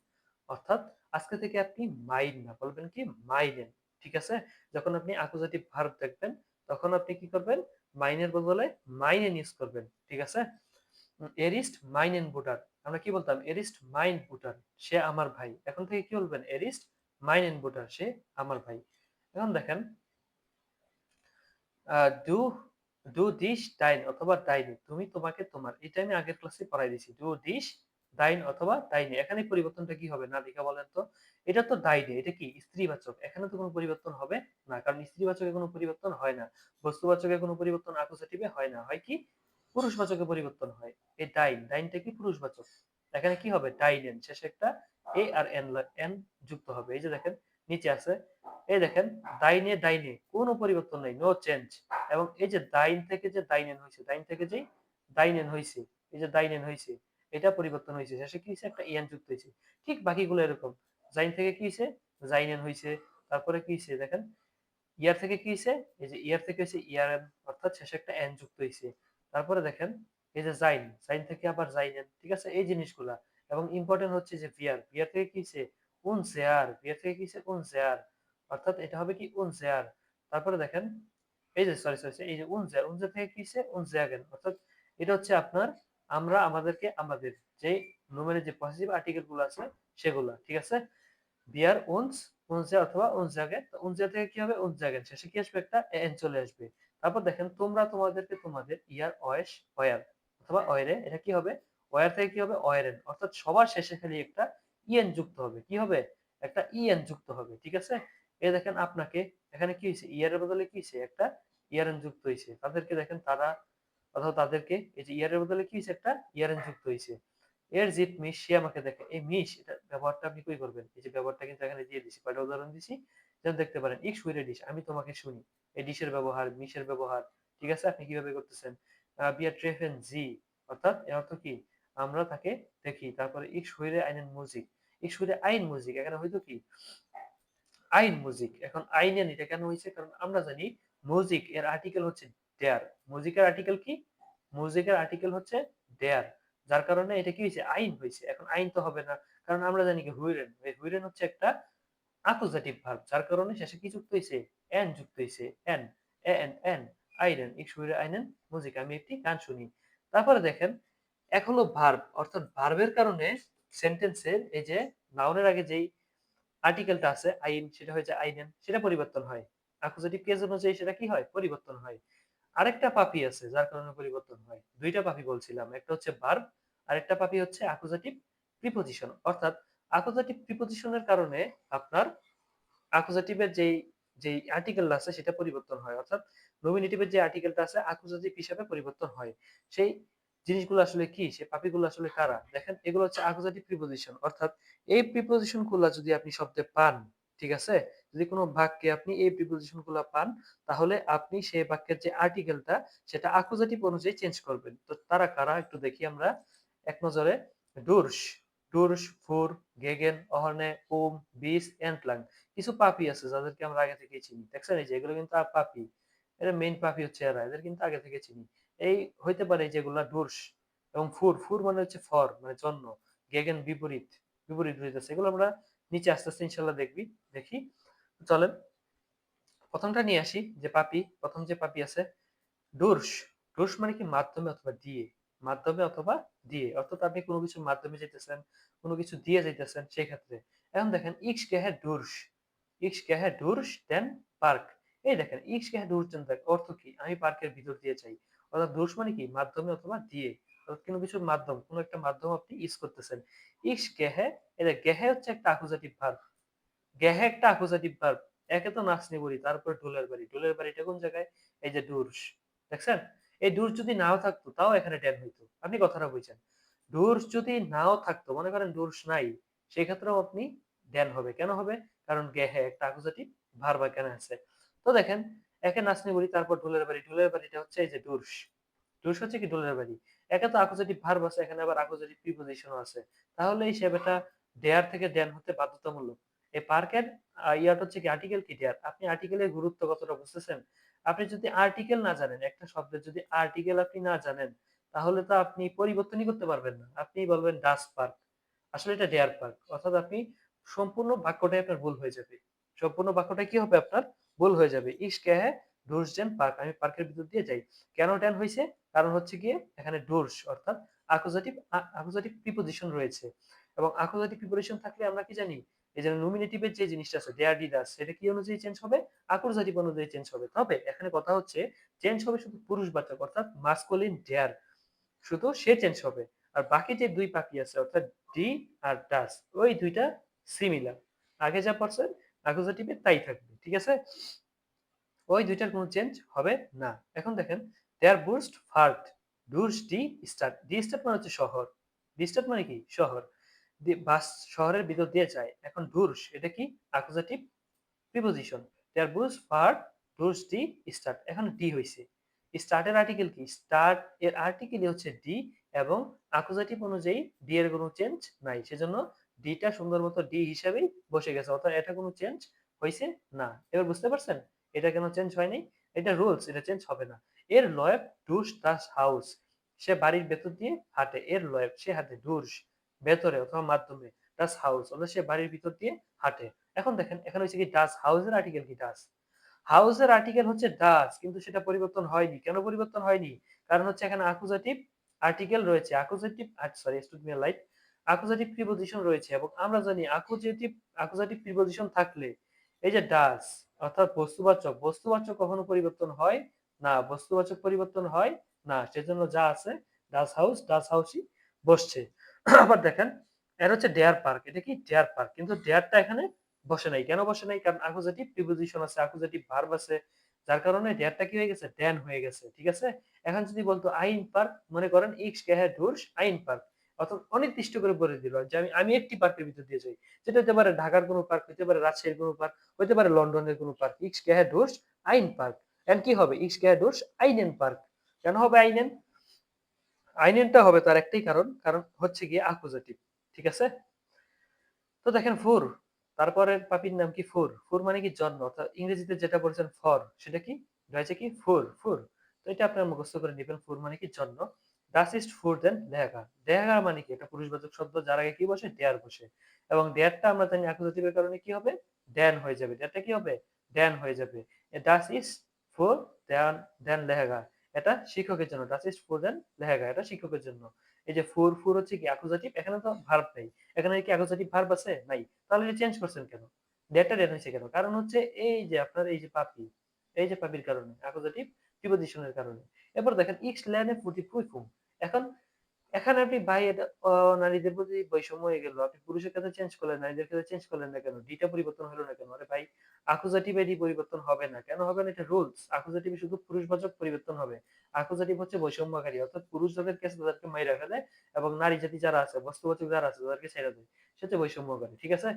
S1: অর্থাৎ আজকে থেকে আপনি মাইন না, বলবেন কি? মাইনেন, ঠিক আছে? যখন আপনি অ্যাকুজাটিভ ভার্ব দেখবেন, তখন আপনি কি করবেন? মাইনের বদলে মাইনেন ইউজ করবেন, ঠিক আছে? এরিস্ট মাইনেন বুটার, আমরা কি বলতাম? এরিস্ট মাইন বুটার, সে আমার ভাই। এখন থেকে কি বলবেন? এরিস্ট মাইনেন বুটার, সে আমার ভাই। এখন দেখেন ডু, ডু দিস ডাইন অথবা ডাইনি, তুমি, তোমাকে, তোমার, এটা আমি আগের ক্লাসে পড়াই দিছি। ডু দিস ডাইন অথবা ডাইনি, এখানে পরিবর্তনটা কি হবে না দেখা বলেন তো? এটা তো ডাইনি, এটা কি? স্ত্রীবাচক, এখানে তো কোনো পরিবর্তন হবে না, কারণ স্ত্রীবাচকে কোনো পরিবর্তন হয় না, বস্তুবাচকে কোনো পরিবর্তন অ্যাকুজেটিভে হয় না, হয় কি? পুরুষবাচকে পরিবর্তন হয়। এই ডাইন, ডাইনটা কি? পুরুষবাচক। এখানে কি হবে? ডাইনেন, শেষে একটা এ আর এন, এন যুক্ত হবে। এই যে দেখেন নিচে আছে, এই দেখেন ডাইনে, ডাইনে কোনো পরিবর্তন নেই, নো চেঞ্জ। এবং এই যে দাইন থেকে যে দাইনেন হয়েছে, দাইন থেকে যে দাইনেন হয়েছে, এই যে দাইনেন হয়েছে, এটা পরিবর্তন হয়েছে, শেষে কি হয়েছে? একটা ইয়ান যুক্ত হয়েছে। ঠিক বাকিগুলো এরকম, জাইন থেকে কি হয়েছে? জাইনেন হয়েছে। তারপরে কি হয়েছে? দেখেন ইয়ার থেকে কি হয়েছে? এই যে ইয়ার থেকে হয়েছে ইয়ারেন, অর্থাৎ শেষে একটা এন যুক্ত হয়েছে। তারপরে দেখেন এই যে জাইন, জাইন থেকে আবার জাইনেন, ঠিক আছে? এই জিনিসগুলা। এবং ইম্পর্টেন্ট হচ্ছে যে ভিয়ার, ভিয়ার থেকে কি হয়েছে? উন জেয়ার, ভিয়ার থেকে কি হয়েছে? উন জেয়ার, অর্থাৎ এটা হবে কি? উন জেয়ার। তারপরে দেখেন এই যে সরি সরি এই যে উনজের, উনজের থেকে কি হচ্ছে? উনজেয়াগেন, অর্থাৎ এটা হচ্ছে আপনার আমরা, আমাদেরকে, আমাদের, যে নোমেনের যে পজিটিভ আর্টিকেল গুলো আছে সেগুলা, ঠিক আছে? বিয়ার উনস, উনজে অথবা উনজাগেন। তো উনজে থেকে কি হবে? উনজাগেন, শেষে কি আসবে? একটা এন চলে আসবে। তারপর দেখেন তোমরা, তোমাদেরকে, তোমাদের, ইয়ার অয়েস, অয়ার অথবা অয়রে, এটা কি হবে? অয়ার থেকে কি হবে? অয়রেন, অর্থাৎ সবার শেষে খালি একটা ইএন যুক্ত হবে। কি হবে? একটা ইএন যুক্ত হবে, ঠিক আছে? এই দেখেন আপনাকে, এখানে কি হয়েছে? ইয়ারের বদলে কি হয়েছে? একটা ইয়ারেন যুক্ত হয়েছে। তাদেরকে দেখেন তারা অথবা তাদেরকে, এই যে ইয়ারের বদলে কি হয়েছে? একটা ইয়ারেন যুক্ত হয়েছে। এর জিত মিশ, সে আমাকে দেখে। এই মিশ, এটা ব্যবহারটা আপনি কই করবেন? এই যে ব্যবহারটা কিন্তু এখানে দিয়ে দিছি, কয়টা উদাহরণ দিছি, যেন দেখতে পারেন। ইক সুইরে ডিশ, আমি তোমাকে শুনি। এই ডিশের ব্যবহার, মিশের ব্যবহার, ঠিক আছে? আপনি কিভাবে করতেছেন? বিয়ার ট্রেফেন জি, অর্থাৎ এর অর্থ কি? আমরা তাকে দেখি। তারপরে ইক সুইরে আইনেন মুজিক, ইক সুইরে আইন মুজিক, এখানে হয়তো কি? আইন মুজিক। এখন আইনেন এটা কেন হয়েছে? কারণ আমরা জানি মুজিক এর আর্টিকেল হচ্ছে ডেয়ার। মুজিকের আর্টিকেল কি? মুজিকের আর্টিকেল হচ্ছে ডেয়ার, যার কারণে এটা কি হয়েছে, আইন হয়েছে। এখন আইন তো হবে না, কারণ আমরা জানি কি হুইরেন, হুইরেন হচ্ছে একটা অ্যাকুজাটিভ ভার্ব, যার কারণে শেষে কি যুক্ত হয়েছে, এন যুক্ত হয়েছে, N, N, N, Irene, ich höre einen Musik, আমি একটি গান শুনি। তারপরে দেখেন, এক হলো ভার্ব, অর্থাৎ ভার্বের কারণে সেন্টেন্সের এই যে নাউনের আগে যেই আর্টিকেলটা আছে আইন, সেটা হয়ে যায় আইনেন, সেটা পরিবর্তন হয়। অ্যাকুজাটিভ কেস অনুযায়ী সেটা কি হয়, পরিবর্তন হয়। আরেকটা পাপি আছে যার কারণে পরিবর্তন হয়। দুইটা পাপি বলছিলাম, একটা হচ্ছে ভার্ব, আরেকটা পাপি হচ্ছে অ্যাকুজাটিভ প্রিপোজিশন। অর্থাৎ অ্যাকুজাটিভ প্রিপোজিশনের কারণে আপনার অ্যাকুজাটিভের যেই আর্টিকেল আছে সেটা পরিবর্তন হয়, অর্থাৎ নমিনেটিভের যে আর্টিকেলটা আছে অ্যাকুজাটিভ হিসাবে পরিবর্তন হয়। সেই জিনিসগুলো আসলে কি, সেই পাপিগুলো আসলে কারা, দেখেন এগুলো হচ্ছে অ্যাকুজাটিভ প্রিপোজিশন। অর্থাৎ এই প্রিপোজিশন গুলো যদি আপনি শব্দে পান, ঠিক আছে, যদি কোনো বাক্যে আপনি এই প্রিপোজিশন গুলো পান, তাহলে আপনি সেই বাক্যের যে আর্টিকেলটা সেটা অ্যাকুজাটিভ অনুযায়ী চেঞ্জ করবেন। তো তারা কারা একটু দেখি আমরা এক নজরে। ডুরস, ডুরস, ফুর, গেগেন, অহর্নে, উম, বিস, এন্টলাং। কিছু পাপি আছে যাদেরকে আমরা আগে থেকে চিনি, দেখছেন এই যে এগুলো কিন্তু পাপি, এরা মেইন পাপি হচ্ছে এরা, এদের কিন্তু আগে থেকে চিনি। এই হইতে পারে যেগুলা ডুরস এবং ফুর, ফুর মানে হচ্ছে ফর মানে জন্য, গেগেন বিপরীত, বিপরীত হইতেছে, এগুলো আমরা নিচে আস্তে আস্তে ইনশাল্লাহ দেখি। চলেন প্রথমটা নিয়ে আসি, যে পাপি, প্রথম যে পাপি আছে ডুরস। ডুরস মানে কি, মাধ্যমে অথবা দিয়ে, মাধ্যমে অথবা দিয়ে, অর্থাৎ আপনি কোনো কিছুর মাধ্যমে যেতেছেন, কোনো কিছু দিয়ে যাইতেছেন সেই ক্ষেত্রে। এখন দেখেন ইক্স গেহে ডুরস, ইক্স গেহে ডুরস দেন পার্ক। এই দেখেন ইক্স গেহে ডুরস দেন পার্ক অর্থ কি, আমি পার্কের ভিতর দিয়ে যাই। অর্থাৎ ডুরস মানে কি, মাধ্যমে অথবা দিয়ে, অর্থাৎ কোনো কিছুর মাধ্যম, কোনো একটা মাধ্যম আপনি ইউজ করতেছেন। ইক্স গেহে, এটা গেহে হচ্ছে একটা অ্যাকুজাটিভ ভার্ব, গেহে একটা অ্যাকুজাটিভ ভার্ব। একে তো নাচনি বলি, তারপর ঢোলের বাড়ি, ঢোলের বাড়িটা কোন জায়গায়, এই যে ডুরস, দেখছেন। এই ডুরস যদি নাও থাকতো তাও এখানে ড্যান হইতো, আপনি কথাটা বুঝছেন। ডুরস যদি নাও থাকতো, মনে করেন ডুরস নাই, সেই ক্ষেত্রেও আপনি ড্যান হবে, কেন হবে, কারণ গেহে একটা অ্যাকুজাটিভ ভার্ব এখানে আছে। তো দেখেন, একে নাচনি বলি, তারপর ঢোলের বাড়ি, ঢোলের বাড়িটা হচ্ছে এই যে ডুরস, ডুরস হচ্ছে কি ঢোলের বাড়ি। একে তো অ্যাকুজাটিভ ভার্ব আছে, এখানে আবার অ্যাকুজাটিভ প্রিপোজিশনও আছে, তাহলে এই সেবাটা ডেয়ার থেকে ড্যান হতে বাধ্যতামূলক। এই পার্কের ইয়াটা হচ্ছে কি, আর্টিকেল কি ডেয়ার। আপনি আর্টিকেলের গুরুত্ব কতটা বুঝতেছেন? আপনি যদি আর্টিকেল না জানেন, একটা শব্দের যদি আর্টিকেল আপনি না জানেন, তাহলে তো আপনি পরিবর্তনই করতে পারবেন না, আপনি বলবেন ডাস পার্ক, আসলে এটা ডেয়ার পার্ক, অর্থাৎ আপনি সম্পূর্ণ বাক্যটাই আপনার ভুল হয়ে যাবে, সম্পূর্ণ বাক্যটা কি হবে আপনার, ভুল হয়ে যাবে। ইস কে হ্যাঁ ডোরস ডেন পার্ক, আমি পার্কের ভিতর দিয়ে যাই। কেন ড্যান হয়েছে, কারণ হচ্ছে গিয়ে এখানে ডোরস অর্থাৎ অ্যাকুজাটিভ, অ্যাকুজাটিভ প্রিপোজিশন রয়েছে, এবং অ্যাকুজাটিভ প্রিপোজিশন থাকলে আমরা কি জানি, এই যে নমিনেটিভের যে জিনিসটা আছে দেয়ার ডিড আস, সেটা কি অনুযায়ী চেঞ্জ হবে, অ্যাকুজাটিভ অনুযায়ী চেঞ্জ হবে। তবে এখানে কথা হচ্ছে চেঞ্জ হবে শুধু পুরুষবাচক, অর্থাৎ মাস্কুলিন ডেয়ার, শুধু সে চেঞ্জ হবে। আর বাকি যে দুই পাখি আছে অর্থাৎ ডি আর ডাস, ওই দুইটা সিমিলার, আগে যা পারছেন অ্যাকুজাটিভে তাই থাকবে, ঠিক আছে, ওই দুইটার কোনো চেঞ্জ হবে না। এখন দেখেন, দেয়ার বুস্ট ফার্ট, ডুরস ডি স্টাড, ডি স্টাড মানে হচ্ছে শহর, ডি স্টাড মানে কি শহর, বাস শহরের ভিতর দিয়ে যায়। এখন ডুরস এটা কি, অ্যাকুজাটিভ প্রিপোজিশন, দেয়ার বুস ফার্ট ডুরস ডি স্টার্ট, এখন ডি হইছে, স্টার্টের আর্টিকেল কি, স্টার্ট এর আর্টিকেল হচ্ছে ডি, এবং অ্যাকুজাটিভ অনুযায়ী ডি এর কোনো চেঞ্জ নাই, সেজন্য ডিটা সুন্দর মতো ডি হিসেবেই বসে গেছে, অর্থাৎ এটা কোনো চেঞ্জ হইছে না। এবার বুঝতে পারছেন এটা কেন চেঞ্জ হয় নাই, এটা রুলস, এটা চেঞ্জ হবে না। এর লয়েব ডুস দাস হাউস, সে বাড়ির ভেতর দিয়ে হাঁটে, এর লয়েব সে হাঁটে, ডুস ভেতরে অথবা মাধ্যমে, দাস হাউস অর্থাৎ সে বাড়ির ভিতর দিয়ে হাঁটে। এখন দেখেন এখানে হচ্ছে কি ডাস, হাউসের আর্টিকেল কি ডাস, হাউসের আর্টিকেল হচ্ছে ডাস, কিন্তু সেটা পরিবর্তন হয়নি, কেন পরিবর্তন হয়নি, কারণ হচ্ছে এখানে অ্যাকুজাটিভ আর্টিকেল রয়েছে, accusative, sorry excuse me light, accusative preposition রয়েছে, এবং আমরা জানি অ্যাকুজাটিভ প্রিপোজিশন থাকলে এই যে ডাস অর্থাৎ বস্তুবাচক, বস্তুবাচক কখনো পরিবর্তন হয় না, বস্তুবাচক পরিবর্তন হয় না, সেজন্য যা আছে ডাস হাউসই বসছে। আবার দেখেন, এর হচ্ছে ডেয়ার পার্ক, এটা কি ডেয়ার পার্ক, কিন্তু ডেয়ারটা এখানে বসে নাই, কেন বসে নাই, কারণ অ্যাকুজাটিভ প্রিপোজিশন আছে, অ্যাকুজাটিভ ভার্ব আছে, যার কারণে ডেয়ারটা কি হয়ে গেছে, ড্যান হয়ে গেছে, ঠিক আছে। এখন যদি বলতো আইন পার্ক, মনে করেন ইক্স কে হ্যাঁ ডুরস আইন পার্ক, অর্থাৎ অনির্দিষ্ট করে বলে দিল যে আমি একটি পার্কের ভিতর দিয়ে যাই, যেটা হতে পারে ঢাকার কোনো পার্ক, হতে পারে রাজশাহীর কোনো পার্ক, হতে পারে লন্ডনের কোনো পার্ক, ইক্স কে হ্যাঁ ডুরস আইন পার্ক, এন্ড কি হবে, ইক্স কে হ্যাঁ ডুরস আইনেন পার্ক। কেন হবে আইনেন, আইনেনটা হবে তার একটাই কারণ, কারণ হচ্ছে গিয়ে অ্যাকুজাটিভ, ঠিক আছে। তো দেখেন ফুর, তারপরে পাপির নাম কি ফুর, ফুর মানে কি জন্ম, অর্থাৎ ইংরেজিতে যেটা বলছেন ফর, সেটা কি রয়েছে কি ফুর, ফুর। তো এটা আপনারা মুখস্থ করে নেবেন। ফুর মানে কি জন্য। Das ist für den Lehrer। Lehrer মানে কি? এটা পুরুষবাচক শব্দ যার আগে কি বসে? der বসে। এবং der টা আমরা জানি অ্যাকুজেটিভের কারণে কি হবে? den হয়ে যাবে। der টা কি হবে? den হয়ে যাবে। Das ist für den Lehrer। এটা শিক্ষকের জন্য। Das ist für den Lehrer। এটা শিক্ষকের জন্য। এই যে ফুর হচ্ছে কি অ্যাকুজেটিভ, এখানে তো ভার্ব নেই। এখানে কি অ্যাকুজেটিভ ভার্ব আছে? নাই। তাহলে এটা চেঞ্জ করছেন কেন? der টা der হইছে কেন? কারণ হচ্ছে এই যে আপনার এই যে পাপি, এই যে পাপির কারণে অ্যাকুজেটিভ প্রিপজিশনের কারণে। এরপর দেখেন ich lerne für die Prüfung। এখন এখানে আপনি ভাই এটা নারীদের প্রতি বৈষম্য হয়ে গেল। আপনি পুরুষের ক্ষেত্রে চেঞ্জ করলেন, নারীদের ক্ষেত্রে চেঞ্জ করলেন না কেন? ডি টা পরিবর্তন হলো না কেন? আরে ভাই অ্যাকুজেটিভ এ ডি পরিবর্তন হবে না। কেন হবে না? এটা রুলস। অ্যাকুজেটিভ এ শুধু পুরুষবাচক পরিবর্তন হবে। অ্যাকুজেটিভ হচ্ছে বৈষম্যকারী, অর্থাৎ পুরুষ যাদেরকে আছে তাদেরকে মাইরা ফেলে এবং নারী জাতি যারা আছে, বস্তুবাচক যারা আছে তাদেরকে ছেড়ে দেয়। সে হচ্ছে বৈষম্যকারী। ঠিক আছে?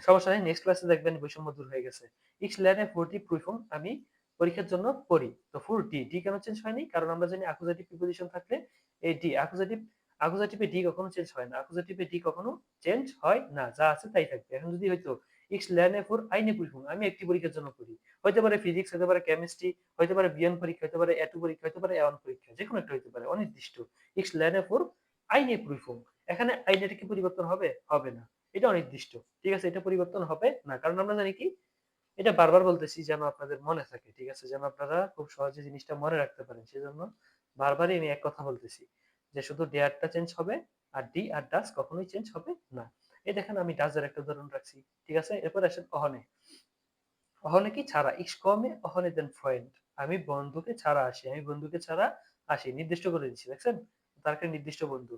S1: সমস্যা নেই, নেক্সট ক্লাসে দেখবেন বৈষম্য দূর হয়ে গেছে। Ich lerne für die Prüfung। আমি পরীক্ষার জন্য পড়ি। তো ফুল ডি, ডি কেন চেঞ্জ হয়নি? কারণ আমরা জানি অ্যাকুজেটিভ প্রিপজিশন থাকলে এই ডি অ্যাকুজেটিভে ডি কখনো চেঞ্জ হয় না। অ্যাকুজেটিভে ডি কখনো চেঞ্জ হয় না। যা আছে তাই থাকবে। এখন যদি হয়তো Ich lerne für eine Prüfung। আমি একটি পরীক্ষার জন্য পড়ি। হইতে পারে ফিজিক্স, হতে পারে কেমিস্ট্রি, হইতে পারে বিএন পরীক্ষা, হতে পারে এ2 পরীক্ষা, হতে পারে এ1 পরীক্ষা। যেকোনো একটা হইতে পারে, অনির্দিষ্ট। Ich lerne für eine Prüfung। এখানে আইনেটা কি পরিবর্তন হবে? হবে না। এটা অনির্দিষ্ট। ঠিক আছে? এটা পরিবর্তন হবে না। কারণ আমরা জানি কি? এটা বারবার বলতেছি যেন আপনাদের মনে থাকে। ঠিক আছে? যেন আপনারা খুব সহজে জিনিসটা মনে রাখতে পারেন। সেজন্য বারবারই আমি এক কথা বলতেছি। যে শুধু ডেয়ার টা চেঞ্জ হবে আর ডি আর ডাস কখনোই চেঞ্জ হবে না। এই দেখেন আমি ডাস এর একটা উদাহরণ রাখছি। ঠিক আছে? এরপর আসেন অহনে। অহনে কি? ছাড়া। Ich komme ohne den Freund। আমি বন্ধুকে ছাড়া আসি। আমি বন্ধুকে ছাড়া আসি। নির্দিষ্ট করে দিচ্ছি। দেখছেন? তার একটা নির্দিষ্ট বন্ধু।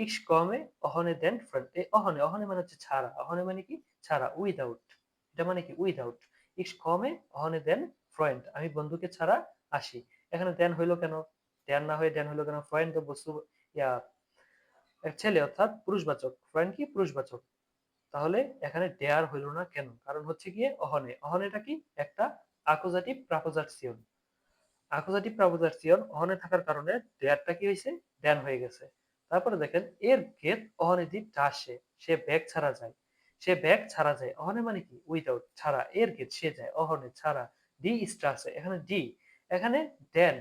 S1: Ich komme ohne den Freund। এই অহনে, অহনে মানে হচ্ছে ছাড়া। অহনে মানে কি? ছাড়া। উইথআউট। এটা মানে কি? Without. Ich komme ohne den Freund। আমি বন্ধুকে ছাড়া আসি। এখানে den হইলো কেন? den না হয়ে den হইলো কেন? Freund তো বস্তু ইয়া ছেলে, অর্থাৎ পুরুষবাচক। Freund কি? পুরুষবাচক। তাহলে এখানে ডেয়ার হইল না কেন? কারণ হচ্ছে গিয়ে অহনে। অহনেটা কি? একটা আকোজাটিভ প্রাপোজাসিয়ন। আকোজাটিভ প্রাপোজাসিয়ন অহনে থাকার কারণে ডেয়ারটা কি হয়েছে? ড্যান হয়ে গেছে। তারপরে দেখেন এর গেট অহনে দি ডাসে। সে ব্যাগ ছাড়া যায়। সে ব্যাগ ছাড়া যায়। অহনে মানে কি? উইদাউট, ছাড়া। এর গেট সে যায়। অহনে ছাড়া। ডি স্ট্রাসে। এখানে ডি। এখানে ড্যান।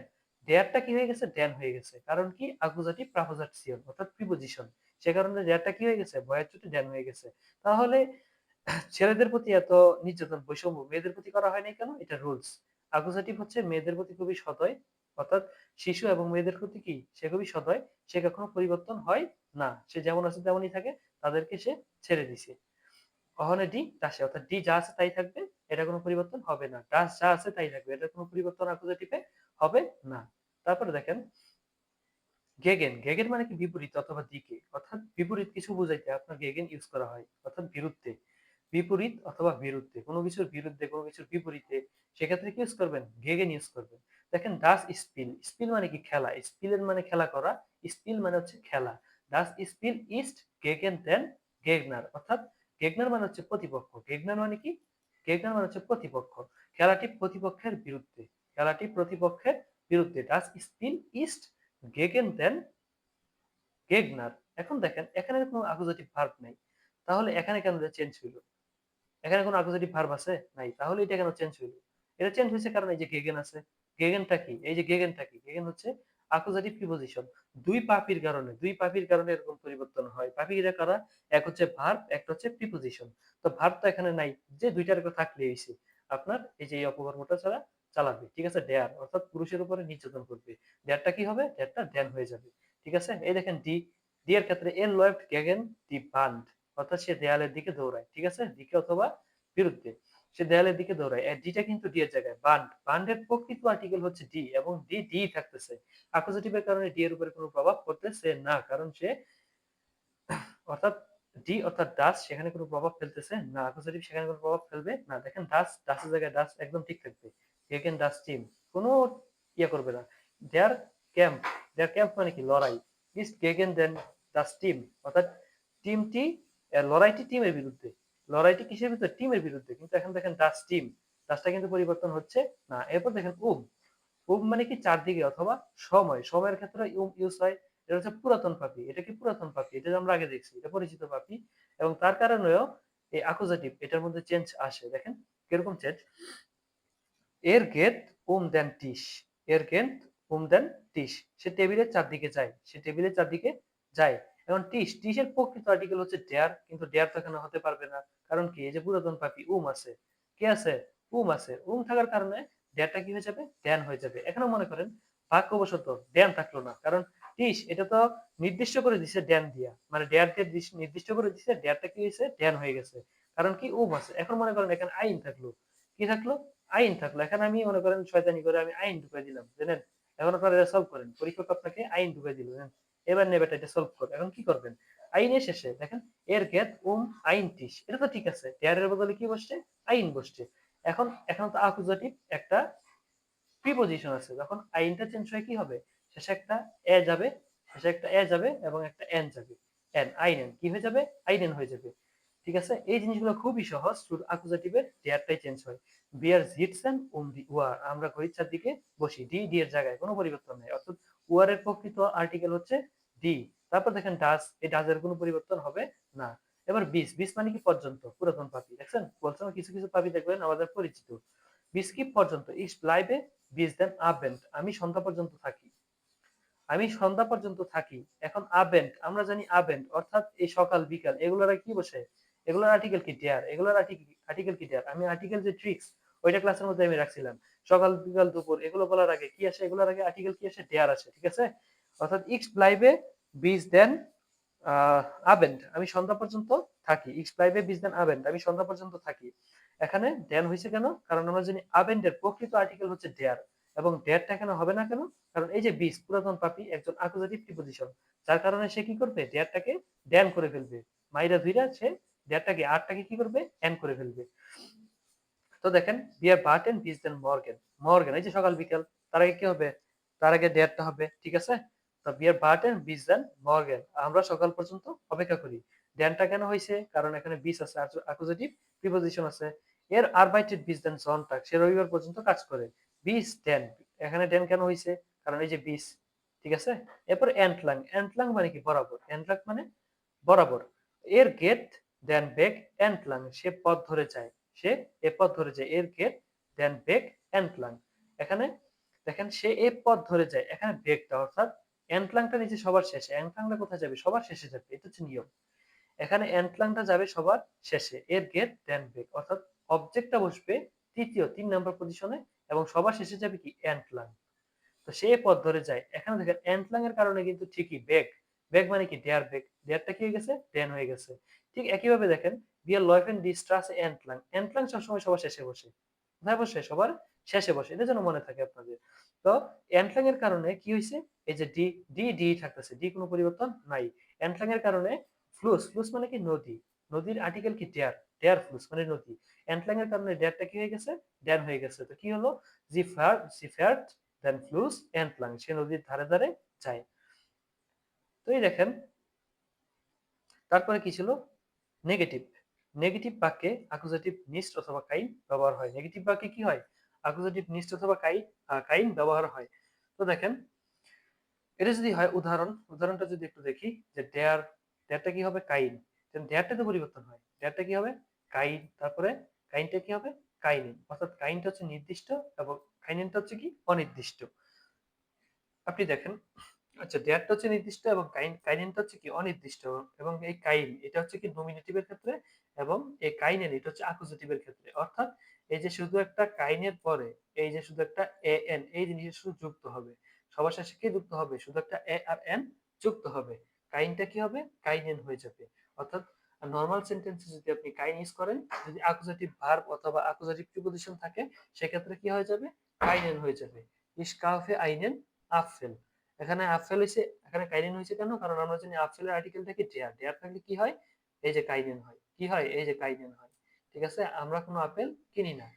S1: ডেয়ারটা কি হয়ে গেছে? ড্যান হয়ে গেছে। কারণ কি? আকোজাটিভ প্রাপোজাসিয়ন অর্থাৎ প্রিপোজিশন। সে কারণে ডেয়ারটা কি হয়ে গেছে? ভয়ের চোটে ড্যান হয়ে গেছে। তাহলে ছেলেদের প্রতি এত নির্যাতন বৈষম্য মেয়েদের প্রতি করা হয় নাই কেন? এটা রুলস। অ্যাকুজেটিভ হচ্ছে মেয়েদের প্রতি খুবই সদয়, অর্থাৎ শিশু এবং মেয়েদের প্রতি কি? সে খুবই সদয়। সে কখনো পরিবর্তন হয় না। সে যেমন আছে তেমনই থাকে। তাদেরকে সে ছেড়ে দিছে। অহনে ডি ডাসে, অর্থাৎ ডি যা আছে তাই থাকবে। এটা কোনো পরিবর্তন হবে না। ডাস যা আছে তাই থাকবে। এটা কোনো পরিবর্তন অ্যাকুজেটিভে হবে না। তারপরে দেখেন গেগেন। গেগেন মানে কি? বিপরীত অথবা দিকে। অর্থাৎ বিপরীত কিছু বুঝাইতে আপনার গেগেন ইউজ করা হয়। অর্থাৎ বিরুদ্ধে। বিপরীত অথবা বিরুদ্ধে। কোনো কিছুর বিরুদ্ধে, কোনো কিছুর বিপরীতে। সেক্ষেত্রে কি ইউজ করবেন? গেগেন ইউজ করবেন। দেখেন ডাস স্পিল। স্পিল মানে কি? খেলা। স্পিলের মানে খেলা করা। স্পিল মানে হচ্ছে খেলা। ডাস স্পিল ইস্ট গেগেন দেন গেগনার। অর্থাৎ গেগনার মানে হচ্ছে প্রতিপক্ষ। গেগনার মানে কি? গেগনার মানে হচ্ছে প্রতিপক্ষ। খেলাটি প্রতিপক্ষের বিরুদ্ধে। খেলাটি প্রতিপক্ষের বিরুদ্ধে। ডাস স্পিল ইস্ট গেগেন দেন গেগনার। এখন দেখেন এখানে কোনো অ্যাকুজেটিভ ভার্ব নাই। তাহলে এখানে কেন চেঞ্জ হইল? এখানে কোনো অ্যাকুজেটিভ ভার্ব আছে? নাই। তাহলে এটা কেন চেঞ্জ হইল? এটা চেঞ্জ হইছে কারণ এই যে গেগেন আছে। গেগেনটা কি? এই যে গেগেনটা কি? গেগেন হচ্ছে অ্যাকুজেটিভ প্রিপজিশন। দুই পাপির কারণে এরকম পরিবর্তন হয়। পাপিরা কারা? এক হচ্ছে ভার্ব, একটা হচ্ছে প্রিপজিশন। তো ভার্ব তো এখানে নাই। যে দুইটার একটা থাকলে হইছে। আপনার এই যে এই অপকর্মটা ছাড়া চালাবে। ঠিক আছে? ডেয়ার অর্থাৎ পুরুষের উপরে নির্যাতন করবে। ডেয়ারটা কি হবে? ডেয়ারটা ড্যান হয়ে যাবে। ঠিক আছে? এই দেখেন ডি। ডি এর ক্ষেত্রে এর লয়েফট গেগেন দি বান্ড। অর্থাৎ সে দেয়ালের দিকে দৌড়ায়। ঠিক আছে? দিকে অথবা বিরুদ্ধে। সে দেয়ালের দিকে দৌড়ায়। ডিটা কিন্তু ডি এর জায়গায়। বান্ড। বান্ডের প্রকৃত আর্টিকেল হচ্ছে ডি এবং ডি ডি থাকতেছে। অ্যাকুজেটিভের কারণে ডি এর উপরে কোনো প্রভাব পড়তেছে না। কারণ সে অর্থাৎ ডি অর্থাৎ ডাস সেখানে কোনো প্রভাব ফেলতেছে না। অ্যাকুজেটিভ সেখানে কোনো প্রভাব ফেলবে না। দেখেন ডাসের জায়গায় ডাস একদম ঠিক থাকবে। গেগেন ডাস টিম। কোনো ইয়ে করবে না। দেয়ার ক্যাম্প। দেয়ার ক্যাম্প মানে কি? লড়াই। ইস্ট গেগেন দেন ডাস টিম। অর্থাৎ টিমটি লড়াইটি টিমের বিরুদ্ধে। লড়াইটি কিসের বিরুদ্ধে? টিমের বিরুদ্ধে। কিন্তু এখন দেখেন ডাস টিম। ডাসটা কিন্তু পরিবর্তন হচ্ছে না। এরপর দেখেন মানে কি? চারদিকে অথবা সময়। সময়ের ক্ষেত্রে ইউজ হয়। এটা হচ্ছে পুরাতন পাপি। এটা কি? পুরাতন পাপি। এটা আমরা আগে দেখছি। এটা পরিচিত পাপি এবং তার কারণেও এই অ্যাকুজেটিভ এটার মধ্যে চেঞ্জ আসে। দেখেন কিরকম চেঞ্জ? এর গেট দেন টিস। এর গেন্ট দেন টিস, সে টেবিলের চারদিকে যায়, সে টেবিলের চারদিকে যায়। এখন টিসের প্রকৃত আর্টিকেল হচ্ছে ডেয়ার, কিন্তু ডেয়ার তো এখানে হতে পারবে না, কারণ কি এই যে পুরাতন পাপি আছে, কে আছে, আছে, থাকার কারণে ডেয়ারটা কি হয়ে যাবে, ড্যান হয়ে যাবে। এখানে মনে করেন ভাগ্যবশত ড্যান থাকলো না, কারণ টিস এটা তো নির্দিষ্ট করে দিছে ড্যান দিয়া, মানে ডেয়ার দিয়ে নির্দিষ্ট করে দিছে, ডেয়ারটা কি হয়েছে, ড্যান হয়ে গেছে, কারণ কি আছে। এখন মনে করেন এখানে আইন থাকলো, কি থাকলো, আইন থাকলো। এখানে আমি মনে করেন শয়তানি করে আমি আইন ঢুকাই দিলাম, জানেন। এখন আপনারা এটা সলভ করেন, পরীক্ষক আপনাকে আইন ঢুকাই দিল, এবার নেবে এটা সলভ করে। এখন কি করবেন, আইনের শেষে দেখেন এর গেট আইন টিস, এটা তো ঠিক আছে, ডেয়ারের বদলে কি বসছে, আইন বসছে। এখন তো অ্যাকুজাটিভ একটা প্রিপজিশন আছে, যখন আইনটা চেঞ্জ হয় কি হবে, শেষে একটা এ যাবে, শেষে একটা এ যাবে এবং একটা এন যাবে, এন আইনেন কি হয়ে যাবে, আইনেন হয়ে যাবে। ঠিক আছে, এই জিনিসগুলো খুবই সহজ, শুধু অ্যাকুজাটিভের ডেয়ারটাই চেঞ্জ হয়। বিয়ার জিটসেন দি ওয়ার, আমরা ঘড়ির দিকে বসি, ডি এর জায়গায় কোনো পরিবর্তন নেই, অর্থাৎ ওয়ার এর প্রকৃত আর্টিকেল হচ্ছে ডি। তারপর দেখেন ডাস, এই ডাজের কোনো পরিবর্তন হবে না। এবার বিস মানে কি পর্যন্ত, পুরাতন পাপি, দেখছেন বলছেন কিছু কিছু পাপি দেখবেন আমাদের পরিচিত। বিস কি পর্যন্ত, ইস ব্লাইবে বিস দেন আবেন্ট, আমি সন্ধ্যা পর্যন্ত থাকি, আমি সন্ধ্যা পর্যন্ত থাকি। এখন আবেন্ট, আমরা জানি আবেন্ট অর্থাৎ এই সকাল বিকাল, এগুলোর কি বসে, এগুলোর আর্টিকেল কি ডেয়ার, এগুলোর আর্টিকেল কি ডেয়ার। আমি আর্টিকেল যে ট্রিক্স ওইটা ক্লাসের মধ্যে আমি রাখছিলাম, সকাল বিকাল দুপুর এগুলো বলার আগে কি আসে, এগুলোর আগে আর্টিকেল কি আসে, ডেয়ার আসে, ঠিক আছে। অর্থাৎ ইক্স ব্লাইবে বিস দেন আবেন্ড, আমি সন্ধ্যা পর্যন্ত থাকি, ইক্স ব্লাইবে বিস দেন আবেন্ড, আমি সন্ধ্যা পর্যন্ত থাকি। এখানে ড্যান হয়েছে কেন, কারণ আমরা জানি আবেন্ডের প্রকৃত আর্টিকেল হচ্ছে ডেয়ার, এবং ডেয়ারটা এখানে হবে না কেন, কারণ এই যে বিস পুরাতন পাপি একজন অ্যাকুজাটিভ প্রিপজিশন, যার কারণে সে কি করবে, ডেয়ারটাকে ড্যান করে ফেলবে, মাইরা ধুইরা সে ডেয়ারটাকে আরটাকে কি করবে, এন করে ফেলবে। তো দেখেন বিয়ার বার্টেন বিস দেন মর্গেন, মর্গেন এই যে সকাল বিকাল, তার আগে কি হবে, তার আগে ডেটটা হবে, ঠিক আছে। তো বিয়ার বার্টেন বিস দেন মর্গেন, আমরা সকাল পর্যন্ত অপেক্ষা করি। ড্যানটা কেন হয়েছে, কারণ এখানে বিস আছে, অ্যাকুজেটিভ প্রিপজিশন আছে। এর আরবাইটেড বিস দেন সন্টাগ, সে রবিবার পর্যন্ত কাজ করে। বিস ড্যান, এখানে ড্যান কেন হয়েছে, কারণ এই যে বিস, ঠিক আছে। এরপর এন্টলাং, এন্টলাং মানে কি বরাবর, এন্টলাং মানে বরাবর। এর গেট দেন বেগ এন্টলাং, সে পথ ধরে যায়, সে এ পথ ধরে যায়, এর গেট দেন বেগ এন্টলাং। এখানে দেখেন সে এ পথ ধরে যায়, এখানে বেগটা অর্থাৎ এন্টলাংটা নিচে সবার শেষে, এন্টলাংটা কোথায় যাবে, সবার শেষে যাবে, এটা হচ্ছে নিয়ম। এখানে এন্টলাংটা যাবে সবার শেষে, এর গেট দেন বেগ, অর্থাৎ অবজেক্টটা বসবে তৃতীয় 3 নম্বর পজিশনে, এবং সবার শেষে যাবে কি এন্টলাং। তো সে পথ ধরে যায়, এখানে দেখেন এন্টলাং এর কারণে কিন্তু ঠিকই বেগ, বেগ মানে কি ডেয়ার বেগ, ডেয়ারটা কি হয়ে গেছে, ড্যান হয়ে গেছে। ঠিক একইভাবে দেখেন বিয়ার লয়ফেন ডি স্ট্রাসে এন্টলাং, এন্টলাং সবসময় সবার শেষে বসে, কোথায় বসে, সবার শেষে বসে, এটা যেন মনে থাকে আপনাদের। তো এন্টলাং এর কারণে কি হয়েছে, এই যে ডি ডি ডি থাকতেছে, ডি কোনো পরিবর্তন নাই। এন্টলাং এর কারণে ফ্লুস, ফ্লুস মানে কি নদী, নদীর আর্টিকেল কি ডেয়ার, ডেয়ার ফ্লুস মানে নদী। এন্টলাং এর কারণে ডেয়ারটা কি হয়ে গেছে, ড্যান হয়ে গেছে। তো কি হলো, জি ফেয়ার্ড দেন ফ্লুস এন্টলাং, সে নদীর ধারে ধারে যায়। তো এই দেখেন তারপরে কি ছিল, নেগেটিভ, নেগেটিভ বাক্যে অ্যাকুজেটিভ নিস্ট অথবা কাইন ব্যবহার হয়, নেগেটিভ বাক্যে কি হয়, অ্যাকুজেটিভ নিস্ট অথবা কাইন ব্যবহার হয়। তো দেখেন এটা যদি হয়, উদাহরণটা যদি একটু দেখি, যে ডেয়ার, ডেয়ারটা কি হবে, কাইন, ডেয়ারটা তো পরিবর্তন হয়, ডেয়ারটা কি হবে, কাইন, তারপরে কাইনটা কি হবে, কাইনিন, অর্থাৎ কাইনটা হচ্ছে নির্দিষ্ট এবং কাইনিনটা হচ্ছে কি অনির্দিষ্ট। আপনি দেখেন, আচ্ছা ডেয়ারটা হচ্ছে নির্দিষ্ট এবং কাইনেনটা হচ্ছে কি অনির্দিষ্ট, এবং এই কাইন এটা হচ্ছে কি নমিনেটিভের ক্ষেত্রে, এবং এই কাইনেন এটা হচ্ছে অ্যাকুজেটিভের ক্ষেত্রে। অর্থাৎ এই যে শুধু একটা কাইনের পরে এই যে শুধু একটা এ এন, এই জিনিসটা শুধু যুক্ত হবে, সবার শেষে কি যুক্ত হবে, শুধু একটা এ আর এন যুক্ত হবে, কাইনটা কি হবে, কাইনেন হয়ে যাবে। অর্থাৎ নরমাল সেন্টেন্সে যদি আপনি কাইন ইউজ করেন, যদি অ্যাকুজেটিভ ভার্ব অথবা অ্যাকুজেটিভ প্রিপজিশন থাকে, সেক্ষেত্রে কি হয়ে যাবে, কাইনেন হয়ে যাবে। ইশকাফে আইনেন আফেল, এখানে আপফেল হয়েছে, এখানে কাইনেন হয়েছে কেন, কারণ আমরা জানি আপফেলের আর্টিকেল থাকে ডেয়ার, ডেয়ার থাকলে কি হয়, এই যে কাইনেন হয়, কি হয়, এই যে কাইনেন হয়। ঠিক আছে, আমরা কোনো আপেল কিনি না।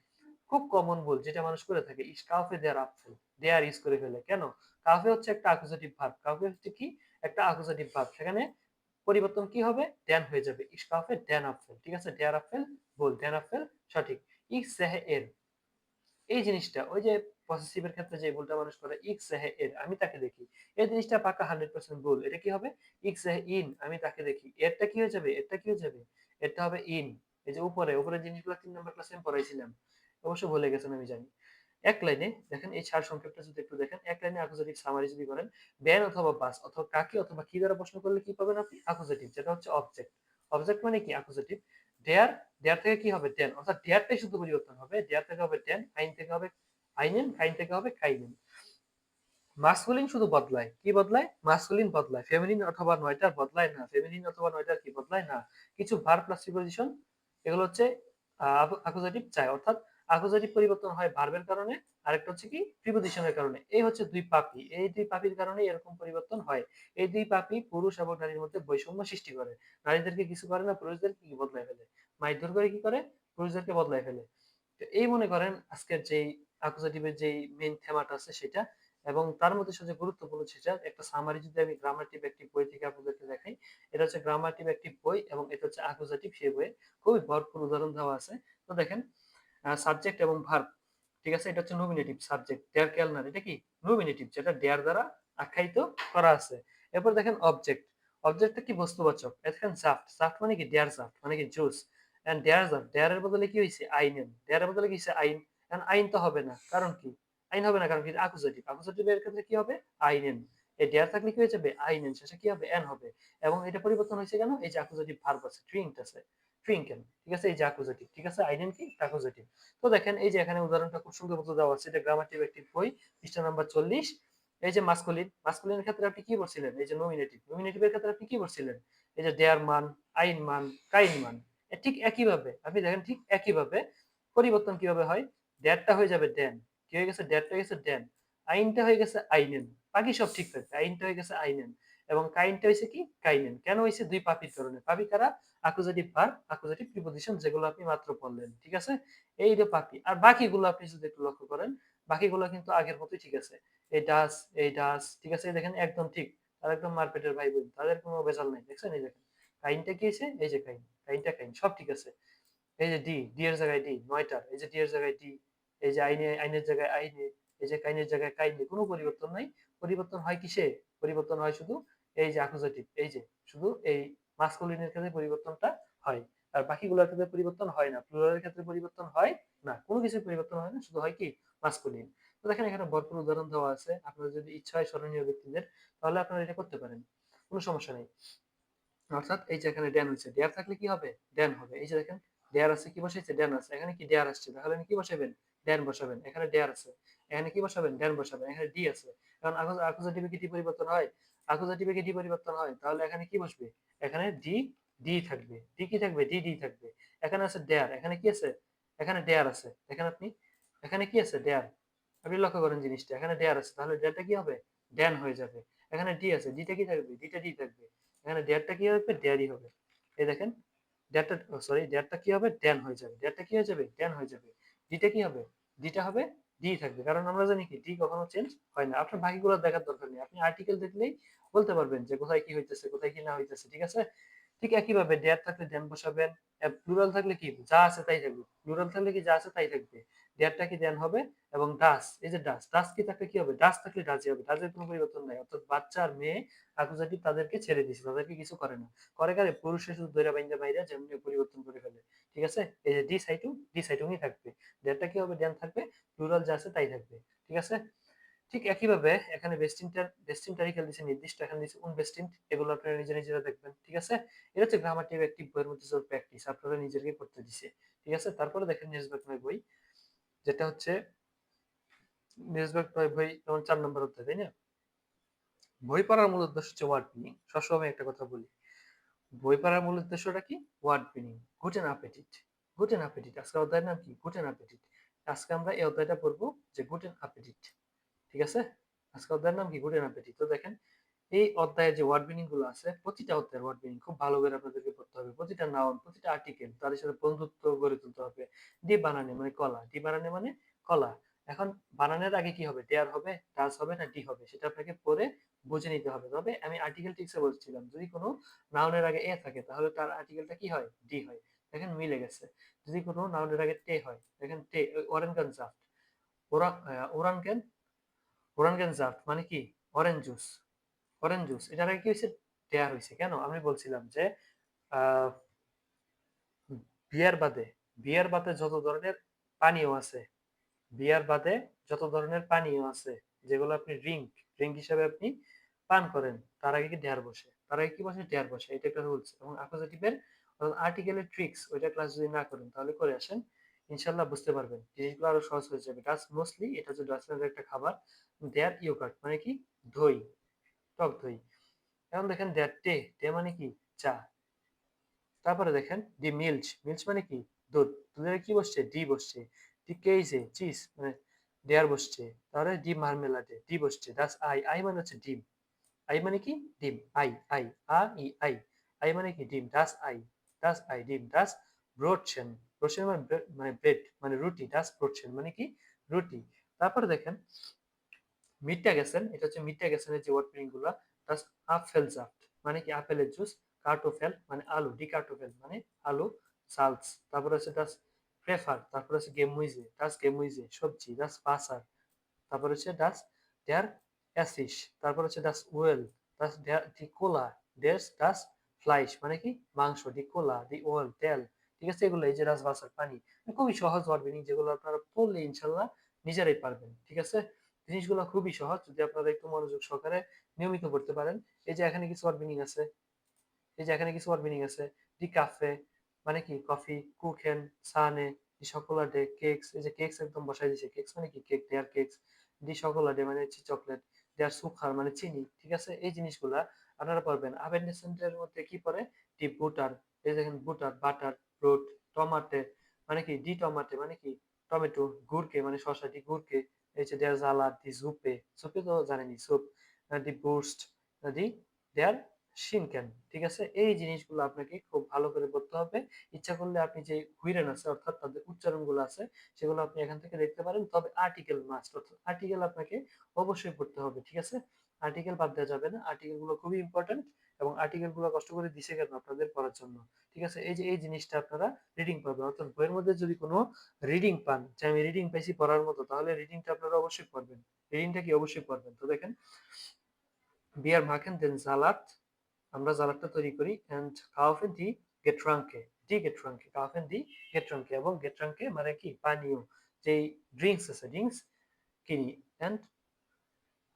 S1: খুব কমন ভুল যেটা মানুষ করে থাকে, ইস কাউফে দেয়ার আপফেল, দেয়ার ইউজ করে ফেলে কেন, কাউফে হচ্ছে একটা অ্যাকুজেটিভ ভার্ব, কাউফে হচ্ছে কি একটা অ্যাকুজেটিভ ভার্ব, সেখানে পরিবর্তন কি হবে, ড্যান হয়ে যাবে, ইস কাউফে ড্যান আপফেল, ঠিক আছে, ডেয়ার আপফেল ভুল, ড্যান আপফেল সঠিক। ইস সেহে এর, এই জিনিসটা ওই যে পসেসিভের ক্ষেত্রে যে ভুলটা মানুষ করে, ইক্স হে এর, আমি তাকে দেখি, এই জিনিসটা পাকা 100% ভুল। এটা কি হবে, ইক্স হে ইন, আমি তাকে দেখি, এরটা কি হয়ে যাবে, এরটা কি হয়ে যাবে, এটা হবে ইন। এই যে উপরে উপরে জিনিসগুলো 3 নম্বর ক্লাসে আমি পড়াইছিলাম, অবশ্য ভুলে গেছেন আমি জানি। এক লাইনে দেখেন এই সার সংক্ষেপটা যদি একটু দেখেন, এক লাইনে অ্যাকুজেটিভ সামারি যদি করেন, ভ্যান অথবা বাস অথবা কাকে অথবা কি দ্বারা প্রশ্ন করলে কি পাবেন আপনি? অ্যাকুজেটিভ, যেটা হচ্ছে অবজেক্ট। অবজেক্ট মানে কি? অ্যাকুজেটিভ। দেয়ার, দেয়ার থেকে কি হবে? দেন, অর্থাৎ দেয়ারটাই শুধু পরিবর্তন হবে। দেয়ার থেকে হবে দেন, আইন থেকে হবে আইনেন, কাইন থেকে হবে কাইনেন। মাসকুলিন শুধু বদলায়, কি বদলায়? মাসকুলিন বদলায়, ফেমিনিন অথবা নয়টার বদলায় না। ফেমিনিন অথবা নয়টার কি বদলায় না? কিছু ভার্ব প্লাস প্রিপজিশন, এগুলো হচ্ছে অ্যাকুজেটিভ চায়, অর্থাৎ অ্যাকুজেটিভ পরিবর্তন হয় ভার্বের কারণে, আরেকটা হচ্ছে কি প্রিপজিশনের কারণে। এই হচ্ছে দুই পাপি, এই দুই পাপির কারণে এরকম পরিবর্তন হয়। এই দুই পাপি পুরুষ এবং নারীর মধ্যে বৈষম্য সৃষ্টি করে। নারীদেরকে কিছু করে না, পুরুষদেরকে কি বদলায় ফেলে, মারধর করে কি করে, পুরুষদেরকে বদলায় ফেলে। তো এই মনে করেন আজকের যেই অ্যাকুজেটিভের যেই মেইন থেমাটা আছে সেটা, এবং তার মধ্যে সবচেয়ে গুরুত্বপূর্ণ সেটা একটা সামারি যদি আমি গ্রামাটিভ একটি বই থেকে আপনাদেরকে দেখাই। এটা হচ্ছে গ্রামাটিভ একটি বই এবং এটা হচ্ছে অ্যাকুজেটিভ, সেই বইয়ে খুবই ভরপুর উদাহরণ দেওয়া আছে। তো দেখেন, সাবজেক্ট এবং ভার্ব, ঠিক আছে, এটা হচ্ছে নমিনেটিভ। সাবজেক্ট ডেয়ার কেলনার, এটা কি নমিনেটিভ, যেটা ডেয়ার দ্বারা আখ্যায়িত করা আছে। এরপর দেখেন অবজেক্ট, অবজেক্টটা কি বস্তুবাচক। দেখেন সাফট, সাফট মানে কি ডেয়ার সাফট মানে কি জুস। এন্ড ডেয়ার জাফট, ডেয়ারের বদলে কি হয়েছে আইনেন, ডেয়ারের বদলে কি হয়েছে আইন। এন্ড আইন তো হবে না, কারণ কি আইন হবে না, কারণ কি অ্যাকুজেটিভ, অ্যাকুজেটিভের ক্ষেত্রে কি হবে আইনেন। এই ডেয়ার থাকলে কি হয়ে যাবে আইনেন, শেষে কি হবে এন হবে। এবং এটা পরিবর্তন হয়েছে কেন? এই যে অ্যাকুজেটিভ ভার্ব আছে, ট্রিঙ্কড আছে, ট্রিঙ্কেন, ঠিক আছে, এই যে অ্যাকুজেটিভ, ঠিক আছে, আইনেন কি অ্যাকুজেটিভ। তো দেখেন এই যে এখানে উদাহরণটা খুব সুন্দর মতো দেওয়া আছে, এটা গ্রামাটিভ একটি বই, পৃষ্ঠা নাম্বার 40। এই যে মাসকুলিন, মাসকুলিনের ক্ষেত্রে আপনি কি বলছিলেন? এই যে নমিনেটিভ, নমিনেটিভের ক্ষেত্রে আপনি কি বলছিলেন? এই যে দেয়ার মান, আইন মান, কাইন মান। ঠিক একইভাবে আপনি দেখেন, ঠিক একইভাবে পরিবর্তন কিভাবে হয়। দেয়ারটা হয়ে যাবে দেন, কি হয়ে গেছে? দেয়ারটা হয়ে গেছে দেন। আইনটা হয়ে গেছে আইনেন, বাকি সব ঠিক থাকবে। আইনটা হয়ে গেছে আইনেন এবং কাইনটা হয়েছে কি কাইনেন। কেন হয়েছে? দুই পাপির কারণে। পাপি কারা? অ্যাকুজেটিভ ভার্ব, অ্যাকুজেটিভ প্রিপজিশন, যেগুলো আপনি মাত্র পড়লেন, ঠিক আছে। এই যে পাপি, আর বাকিগুলো আপনি যদি একটু লক্ষ্য করেন, বাকিগুলো কিন্তু আগের মতোই ঠিক আছে। এই ডাস, এই ডাস, ঠিক আছে, দেখেন একদম ঠিক। আর একদম মারপেটের ভাই বোন, তাদের কোনো ভেজাল নাই, দেখছেন? এই দেখেন কাইনটা কি হয়েছে, এই যে কাইন, কাইনটা কাইন, সব ঠিক আছে। এই যে ডি, ডি এর জায়গায় ডি, নয়টার, এই যে ডি এর জায়গায় ডি, এই যে আইনে, আইনের জায়গায় আইনে, এই যে কাইনের জায়গায় কাইনে, কোনো পরিবর্তন নাই। পরিবর্তন হয় কিসে? পরিবর্তন হয় শুধু এই যে অ্যাকুজেটিভ, এই যে শুধু এই মাসকুলিনের ক্ষেত্রে পরিবর্তনটা হয়, আর বাকিগুলোর ক্ষেত্রে পরিবর্তন হয় না। প্লুরালের ক্ষেত্রে পরিবর্তন হয় না, কোনো কিছু পরিবর্তন হয় না, শুধু হয় কি মাসকুলিন। তো দেখেন এখানে ভরপুর উদাহরণ দেওয়া আছে, আপনার যদি ইচ্ছা হয় স্মরণীয় ব্যক্তিদের, তাহলে আপনারা এটা করতে পারেন, কোনো সমস্যা নেই। অর্থাৎ এই যে এখানে ড্যান হচ্ছে, ডেয়ার থাকলে কি হবে? ড্যান হবে। এই যে দেখেন ডেয়ার আছে, কি বসাইছে? ড্যান আছে। এখানে কি ডেয়ার আসছে, তাহলে কি বসাবেন? ড্যান বসাবেন। এখানে ডেয়ার আছে, এখানে কি বসাবেন? ড্যান বসাবেন। এখানে ডি আছে, কারণ অ্যাকুজেটিভে কি ডি পরিবর্তন হয়? অ্যাকুজেটিভে কি ডি পরিবর্তন হয়? তাহলে এখানে কি বসবে? এখানে ডি, ডি থাকবে। ডি কি থাকবে? ডি, ডি থাকবে। এখানে আছে ডেয়ার, এখানে কি আছে? এখানে ডেয়ার আছে। দেখেন আপনি, এখানে কি আছে? ডেয়ার। আপনি লক্ষ্য করেন জিনিসটা, এখানে ডেয়ার আছে, তাহলে ডেয়ারটা কি হবে? ড্যান হয়ে যাবে। এখানে ডি আছে, ডিটা কি থাকবে? ডিটা ডি থাকবে। এখানে ডেয়ারটা কি হবে? ডেয়ারই হবে। এই দেখেন ডেয়ারটা, সরি, ডেয়ারটা কি হবে? ড্যান হয়ে যাবে। ডেয়ারটা কি হয়ে যাবে? ড্যান হয়ে যাবে। ডিটা কি হবে? ডিটা হবে ডি থাকবে, কারণ আমরা জানি কি ডি কখনো চেঞ্জ হয় না। আপনার বাকিগুলো দেখার দরকার নেই, আপনি আর্টিকেল দেখলেই বলতে পারবেন যে কোথায় কি হইতেছে, কোথায় কি না হইতেছে, ঠিক আছে। ঠিক একইভাবে ডেয়ার থাকলে ড্যান বসাবেন, প্লুরাল থাকলে কি যা আছে তাই থাকবে, প্লুরাল থাকলে কি যা আছে তাই থাকবে। ডেয়ারটা কি ড্যান হবে। এবং ডাস, এই যে ডাস, ডাস কি থাকলে কি হবে? ডাস থাকলে ডাসই হবে, ডাসের কোনো পরিবর্তন নাই। অর্থাৎ বাচ্চা আর মেয়ে অ্যাকুজাটিভ তাদেরকে ছেড়ে দিছে, তাদেরকে কিছু করে না। করে কারে? পুরুষে শুধু দৈরা বাইন্দা বাইরা যেমনি পরিবর্তন করে ফেলে, ঠিক আছে। এই যে ডি সাইটু, ডি সাইটুই থাকবে। ডেয়ারটা কি হবে? ড্যান থাকবে, প্লুরাল যা আছে তাই থাকবে, ঠিক আছে। ঠিক একইভাবে এখানে বেস্টিনটার বেস্টিন তারিখ দিচ্ছে নির্দিষ্ট, এখানে দিচ্ছে বেস্টিন, এগুলো আপনারা নিজেরা দেখবেন, ঠিক আছে। এটা হচ্ছে গ্রামাটিভ একটি বইয়ের মধ্যে প্র্যাকটিস আপনারা নিজেকে করতে দিছে, ঠিক আছে। তারপরে দেখেন নিউজব্যাক নয় বই, যেটা হচ্ছে নিউজব্যাক নয় বই, যেমন 4 নম্বর অধ্যায়, তাই না? বই পড়ার মূল উদ্দেশ্য হচ্ছে ওয়ার্ড মিনিং। সবসময় একটা কথা বলি, বই পড়ার মূল উদ্দেশ্যটা কি? Word meaning. গুটেন অ্যাপেটিট, গুটেন অ্যাপেটিট। আজকের অধ্যায়ের নাম কি? গুটেন অ্যাপেটিট। আজকে আমরা এই অধ্যায়টা পড়বো যে গুটেন অ্যাপেটিট, ঠিক আছে। আজকে অধ্যায়ের নাম কি? গুটেন অ্যাপেটিট। তো দেখেন এই অধ্যায়ে যে ওয়ার্ড মিনিং গুলো আছে, প্রতিটা অধ্যায়ের ওয়ার্ড মিনিং খুব ভালো করে আপনাদেরকে পড়তে হবে। প্রতিটা নাউন, প্রতিটা আর্টিকেল, তাদের সাথে বন্ধুত্ব গড়ে তুলতে হবে। ডি বানানে মানে কলা, ডি বানানে মানে কলা। এখন বানানের আগে কি হবে? ডেয়ার হবে, ডাস হবে, না ডি হবে, সেটা আপনাকে পড়ে বুঝে নিতে হবে। তবে আমি আর্টিকেল টিক্সে বলছিলাম, যদি কোনো নাউনের আগে এ থাকে তাহলে তার আর্টিকেলটা কি হয়? ডি হয়। দেখেন মিলে গেছে। যদি কোনো নাউনের আগে টে হয়, দেখেন টে, ওরেনগান জাফট, ওরা, ওরানকেন, ওরানকেন জাফট মানে কি? Orange juice, orange juice. এটার আগে কি হয়েছে? দেয়া হয়েছে। কেন? আমি বলছিলাম যে আহ বিয়ার বাদে, বিয়ার বাদে যত ধরনের পানীয় আছে, বিয়ার বাদে যত ধরনের পানীয় আছে, যেগুলো আপনি ড্রিঙ্ক হিসাবে আপনি পান করেন, তার আগে কি ডেয়ার বসে, তার আগে কি বসে, ডেয়ার বসে। এটা একটা রুলস। এবং অ্যাকুজেটিভের আর্টিকেলের ট্রিক্স ওইটা ক্লাস যদি না করেন তাহলে করে আসেন, ইনশাল্লাহ বুঝতে পারবেন, জিনিসগুলো আরো সহজ হয়ে যাবে। ডাচ মোস্টলি এটা হচ্ছে ডাচল্যান্ডের একটা খাবার। দেয়ার ইয়োগার্ট মানে কি, দই, টক দই। এখন দেখেন দেয়ার টে মানে কি, চা। তারপরে দেখেন দি মিল্চ মানে কি, দুধ। দুধের কি বসছে, ডি বসছে। দি কেইজে চিজ মানে দেয়ার বসছে। তাহলে ডি মার্মেলাডে ডি বসছে। দাস আই মানে হচ্ছে ডিম। আই মানে কি, ডিম। আই আই আই মানে কি, ডিম। দাস আই ডিম। দাস ব্রোডছেন, ব্রোডছেন মানে মানে ব্রেড মানে রুটি। দাস ব্রোডছেন মানে কি, রুটি। তারপরে দেখেন মিডটা গেছেন, এটা হচ্ছে মিডটা গেছেনের যে ওয়ার্ড মিনিং গুলা। দাস আপফেলসাফট মানে কি, আপেলের জুস। কার্টোফেল মানে আলু, ডি কার্টোফেল মানে আলু। সালস, তারপরে হচ্ছে দাস প্রেফার, তারপরে হচ্ছে গেমুইজে, দাস গেমুইজে সবজি। দাস বাসার, তারপর হচ্ছে ডাস দেয়ার অ্যাসিস, তারপর হচ্ছে ডাস ওয়েল, ডাস দেয়ার দি কোলা, দেয়ার্স ডাস ফ্লাইশ মানে কি, মাংস। দি কোলা, দি ওয়েল তেল। ঠিক আছে, এগুলো এই যে ডাস বাসার পানি। খুবই সহজ ওয়ার্ড মিনিং, যেগুলো আপনারা পড়লে ইনশাল্লাহ নিজেরাই পারবেন। ঠিক আছে, জিনিসগুলো খুবই সহজ যদি আপনারা একটু মনোযোগ সহকারে নিয়মিত করতে পারেন। এই যে এখানে কিছু ওয়ার্ড মিনিং আছে, এই যে এখানে কিছু ওয়ার্ড মিনিং আছে। দি কাফে মানে কি, কফি। কুখেন, সানে। দি সকোলাডে, কেকস। এই যে কেকস একদম বসাই দিছে, কেকস মানে কি, কেক। দেয়ার কেকস। দি সকোলাডে মানে হচ্ছে চকলেট। দেয়ার সুখার মানে চিনি। ঠিক আছে, এই জিনিসগুলা আপনারা পারবেন। আবেন্ডেসেন্টের মধ্যে কি পড়ে, দি বুটার। এই দেখেন বুটার, বাটার, ব্রুট। টমাটে মানে কি, ডি টমাটে মানে কি, টমেটো। গুরকে মানে শসা, ডি গুরকে। এই যে দেয়ার জালাদ, দি জুপে, জুপে তো জানেনি, স্যুপ। দি বুস্ট, দি দেয়ার শিনকেন। ঠিক আছে, এই জিনিসগুলো আপনাকে খুব ভালো করে পড়তে হবে। ইচ্ছা করলে আপনি যে হুইরেন আছে অর্থাৎ তাদের উচ্চারণগুলো আছে সেগুলো আপনি এখান থেকে দেখতে পারেন। তবে আর্টিকেল মাস্ট, অর্থাৎ আর্টিকেল আপনাকে অবশ্যই পড়তে হবে। ঠিক আছে, আর্টিকেল বাদ দেওয়া যাবে না, আর্টিকেল গুলো খুবই ইম্পর্টেন্ট। এবং আর্টিকেল গুলো কষ্ট করে দিছে কেন, আপনাদের পড়ার জন্য। ঠিক আছে, এই যে এই জিনিসটা আপনারা রিডিং পাবেন, অর্থাৎ বইয়ের মধ্যে যদি কোনো রিডিং পান যে আমি রিডিং পাইছি পড়ার মতো, তাহলে রিডিংটা আপনারা অবশ্যই পড়বেন। রিডিংটা কি, অবশ্যই পড়বেন। তো দেখেন, বিয়ার মাখেন দেন সালাদ, আমরা সালাদটা তৈরি করি। এন্ড কাউফেন দি গেট্রাঙ্কে, ডি গেট্রাঙ্কে, কাউফেন দি গেট্রাঙ্কে। এবং গেট্রাঙ্কে মানে কি, পানীয়। যেই ড্রিঙ্কস আছে, ড্রিঙ্কস কিনি। এন্ড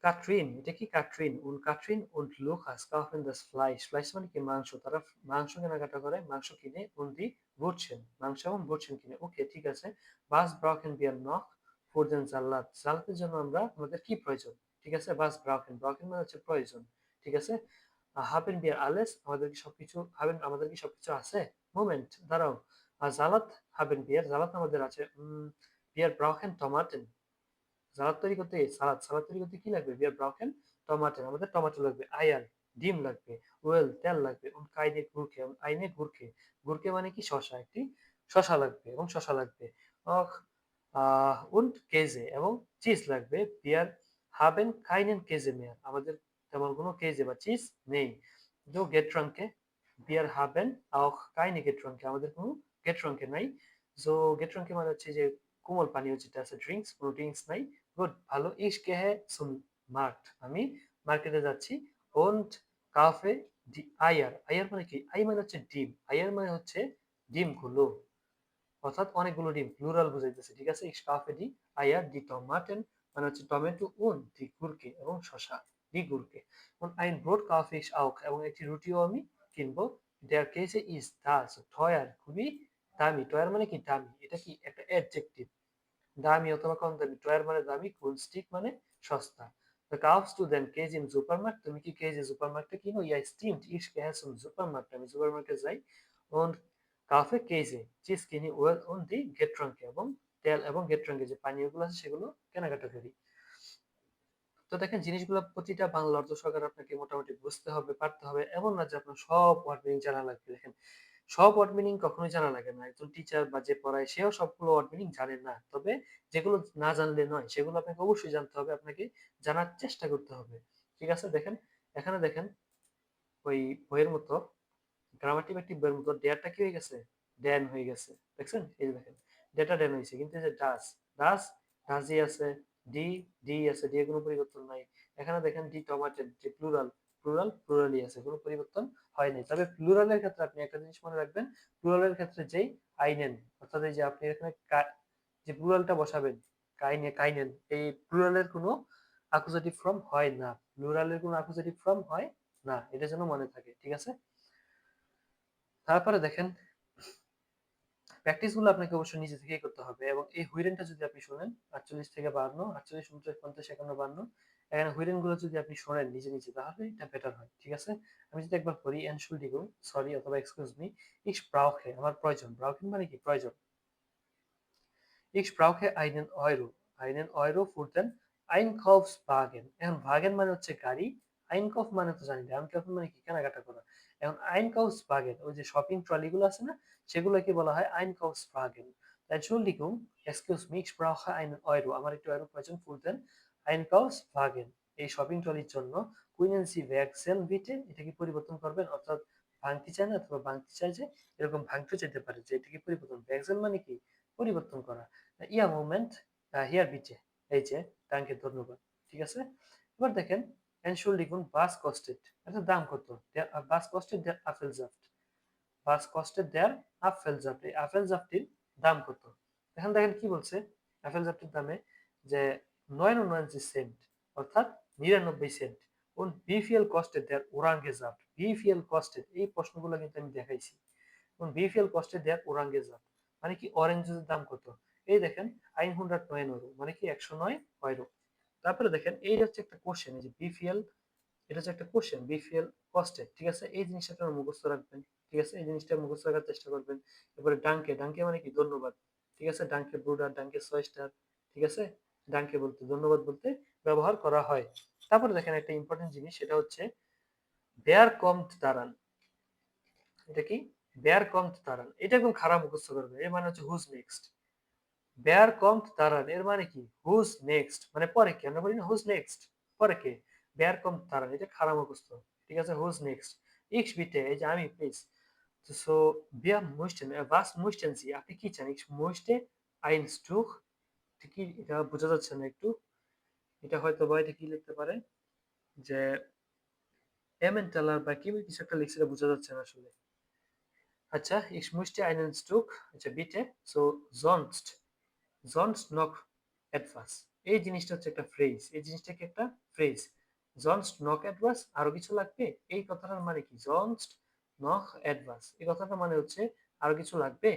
S1: কাটরিন, এটা কি, কাটরিন উন কাটরিন und Lukas kaufen das Fleisch, ফ্লাইশ মানে কি, মাংস। তারা মাংস কেনাকাটা করে, মাংস কিনে। und die Wurzeln, মাংস এবং Wurzeln কিনে। ওকে, ঠিক আছে। was brauchen wir noch für den Salat, সালাতের জন্য আমরা আমাদের কি প্রয়োজন। ঠিক আছে, was brauchen, brauchen মানে হচ্ছে প্রয়োজন। ঠিক আছে, haben wir alles, আমাদের কি সবকিছু, haben আমাদের কি সবকিছু আছে। মোমেন্ট, দাঁড়াও। সালাত haben wir, সালাত আমাদের আছে। wir brauchen Tomaten, সালাদ তৈরি করতে, সালাদ তৈরি করতে কি লাগবে, wir brauchen Tomaten, আমাদের টমেটো লাগবে। আয়ার, ডিম লাগবে। ওয়েল, তেল লাগবে। und keine Gurke, eine Gurke, গুরকে মানে কি, শসা, একটি শসা লাগবে এবং শসা লাগবে। och und Käse, এবং চিজ লাগবে। wir haben keinen Käse mehr, আমাদের তেমন কোনো কেজে বা চিজ নেই। so Getränke, wir haben auch keine Getränke, আমাদের কোনো Getränke নাই। so Getränke মানে হচ্ছে যে কোমল পানীয় যেটা আছে, ড্রিঙ্কস, কোনো ড্রিঙ্কস নাই। গুড, ভালো। Ich gehe zum Markt, আমি মার্কেটে যাচ্ছি। und kaufe die Eier, আয়ার মানে কি, আই মানে হচ্ছে ডিম, আয়ার মানে হচ্ছে ডিমগুলো, অর্থাৎ অনেকগুলো ডিম, প্লুরাল বুঝাইতেছে। ঠিক আছে, ich kaufe die Eier, die Tomaten মানে হচ্ছে টমেটো। und die Gurke এবং শসা, die Gurke। und ein Brot kaufe ich auch, এবং একটি রুটিও আমি কিনবো। der Käse ist das teuer, খুবই দামি। teuer মানে কি, দামি। এটা কি একটা অ্যাডজেক্টিভ, দামি অথবা কম দামি। টয়ার মানে দামি, günstig মানে সস্তা। তো কাufst du den Käse im Supermarkt, তুমি কি কেজে সুপারমার্কেটে কিনো। ja stimmt, ich gehe zum Supermarkt, আমি সুপারমার্কেটে যাই। und kaufe Käse, চিজ কিনি। well und die Getränke, এবং তেল এবং Getränke যে পানীয়গুলো আছে সেগুলো কেনাকাটা করি। তো দেখেন, জিনিসগুলো প্রতিটা বাংলা অর্থ সহকারে আপনাকে মোটামুটি বুঝতে হবে, পারতে হবে। এমন না যে আপনার সব ওয়ার্ড মিনিং জানা লাগবে। দেখেন, সব ওয়ার্ড মিনিং কখনোই জানা লাগে না। একজন টিচার বা যে পড়ায় সেও সবগুলো ওয়ার্ড মিনিং জানে না। তবে যেগুলো না জানলে নয় সেগুলো আপনাকে অবশ্যই জানতে হবে, আপনাকে জানার চেষ্টা করতে হবে। ঠিক আছে, দেখেন এখানে দেখেন, ওই বইয়ের মতো, গ্রামাটিক বইয়ের মতো ডেয়ারটা কি হয়ে গেছে, ড্যান হয়ে গেছে। দেখছেন, এই যে দেখেন, ডেটা ড্যান হয়েছে। কিন্তু এই যে ডাস, ডাস, ডাজি আছে। ডি, ডি আছে, ডি এর কোনো পরিবর্তন নাই। এখানে দেখেন ডি টমাটেড, যে প্লুরাল, প্লুরালই আছে, কোনো পরিবর্তন হয় নাই। তবে প্লুরালের ক্ষেত্রে আপনি একটা জিনিস মনে রাখবেন, প্লুরালের ক্ষেত্রে যেই আইনেন, অর্থাৎ এই যে আপনি এখানে যে প্লুরালটা বসাবেন, কাইনেন এই প্লুরালের কোনো অ্যাকুজেটিভ ফর্ম হয় না, প্লুরালের কোনো অ্যাকুজেটিভ ফর্ম হয় না, এটা যেন মনে থাকে, ঠিক আছে। তারপরে দেখেন প্র্যাকটিস গুলো আপনাকে অবশ্যই নিজে থেকেই করতে হবে, এবং এই হুইরেনটা যদি আপনি শোনেন 48 থেকে 52, 48, 49, 50, 51, 52, এখানে হুইরেন গুলো যদি আপনি শোনেন নিজে নিজে তাহলে এটা বেটার হয়, ঠিক আছে। আমি যদি একবার পড়ি, এনশুল্ডিগুং, সরি অথবা এক্সকিউজ মি, ইস ব্রাউখে আমার প্রয়োজন, ব্রাউখেন মানে কি প্রয়োজন, Ich brauche einen Euro. Einen Euro für den Einkaufswagen. এখন ভাগেন মানে হচ্ছে গাড়ি, আইনকফ মানে তো জানি না, আইনকফ মানে কি কেনাকাটা করা। এখন আইনকাউফসওয়াগেন ওই যে শপিং ট্রলি গুলো আছে না, সেগুলোকে বলা হয় আইনকাউফসওয়াগেন। Entschuldigung, excuse me, ich brauche einen Euro. আমার একটু ইউরো প্রয়োজন für den Einkaufswagen। এই শপিং ট্রলির জন্য কুইনেন সি ভ্যাক্সেল বিটে, এটাকে পরিবর্তন করবেন, অর্থাৎ ভাঙতে চায় না অথবা ভাঙতে চায় যে এরকম ভাঙতে যেতে পারে, যে এটাকে পরিবর্তন, ভ্যাক্সেল মানে কি পরিবর্তন করা। ইয়া মুভমেন্ট হিয়ার বিচে, এই যে ট্যাঙ্কের ধন্যবাদ, ঠিক আছে। এবার দেখেন এনশুল্ডিগুন বাস কস্টেড, এটার দাম কত, বাস কস্টেড দেয়ার আপেলজাফট, বাস কস্টেড দেয়ার আপেলজাফট, এই আপেলজাফটির দাম কত। এখন দেখেন কি বলছে আপেলজাফটির দামে, যে 99 সেন্ট, অর্থাৎ 99 সেন্ট। কোন বিপিএল কস্টেড দেয়ার ওরাঙ্গেজাফট, বিপিএল কস্টেড, এই প্রশ্নগুলো কিন্তু আমি দেখাইছি। কোন বিপিএল কস্টেড দেয়ার ওরাঙ্গেজাফট মানে কি অরেঞ্জ জুসের দাম কত, এই দেখেন 109 ইউরো মানে কি 109 ইউরো। তারপরে দেখেন এই হচ্ছে একটা কোশ্চেন, এই যে বিপিএল, এটা হচ্ছে একটা কোশ্চেন, বিপিএল কস্টেড, ঠিক আছে, এই জিনিসটা আপনারা মুখস্থ রাখবেন, ঠিক আছে, এই জিনিসটা মুখস্থ রাখার চেষ্টা করবেন। এরপরে ডাঙ্কে, ডাঙ্কে মানে কি ধন্যবাদ, ঠিক আছে, ডাঙ্কে ব্রুডার, ডাঙ্কে সয়স্টার, ঠিক আছে, ডাঙ্কে বলতে ধন্যবাদ বলতে ব্যবহার করা হয়। তারপরে দেখেন একটা ইম্পর্টেন্ট জিনিস, সেটা হচ্ছে বেয়ার কমট দাঁড়ান, এটা কি বেয়ার কমট দাঁড়ান, এটা একদম খারাপ মুখস্থ করবে, এর মানে হচ্ছে হুজ নেক্সট। বেয়ার কমট দাঁড়ান এর মানে কি হুজ নেক্সট, মানে পরে কি, আমরা বলি না হুজ নেক্সট, পরে কে, বেয়ার কমট দাঁড়ান, এটা খারাপ মুখস্থ, ঠিক আছে, হুজ নেক্সট। ইক্স বিটে, এই যে আমি প্লিজ, সো বিয়া মুইস্টেন was möchten Sie, আপনি কি চান, ich möchte ein Tuch, কি এটা বোঝা যাচ্ছে না একটু, এটা হয়তো বা এটা কি লিখতে পারে, যে এমেন্টালার বা কি কিছু একটা লিখছে, এটা বোঝা যাচ্ছে না আসলে। আচ্ছা, ich möchte einen Tuch, আচ্ছা বিটে, so sonst, sonst noch etwas, এই জিনিসটা হচ্ছে একটা ফ্রেজ, এই জিনিসটা কি একটা ফ্রেজ, sonst noch etwas, আরো কিছু লাগবে, এই কথাটার মানে কি sonst noch etwas, এই কথাটার মানে হচ্ছে আরো কিছু লাগবে।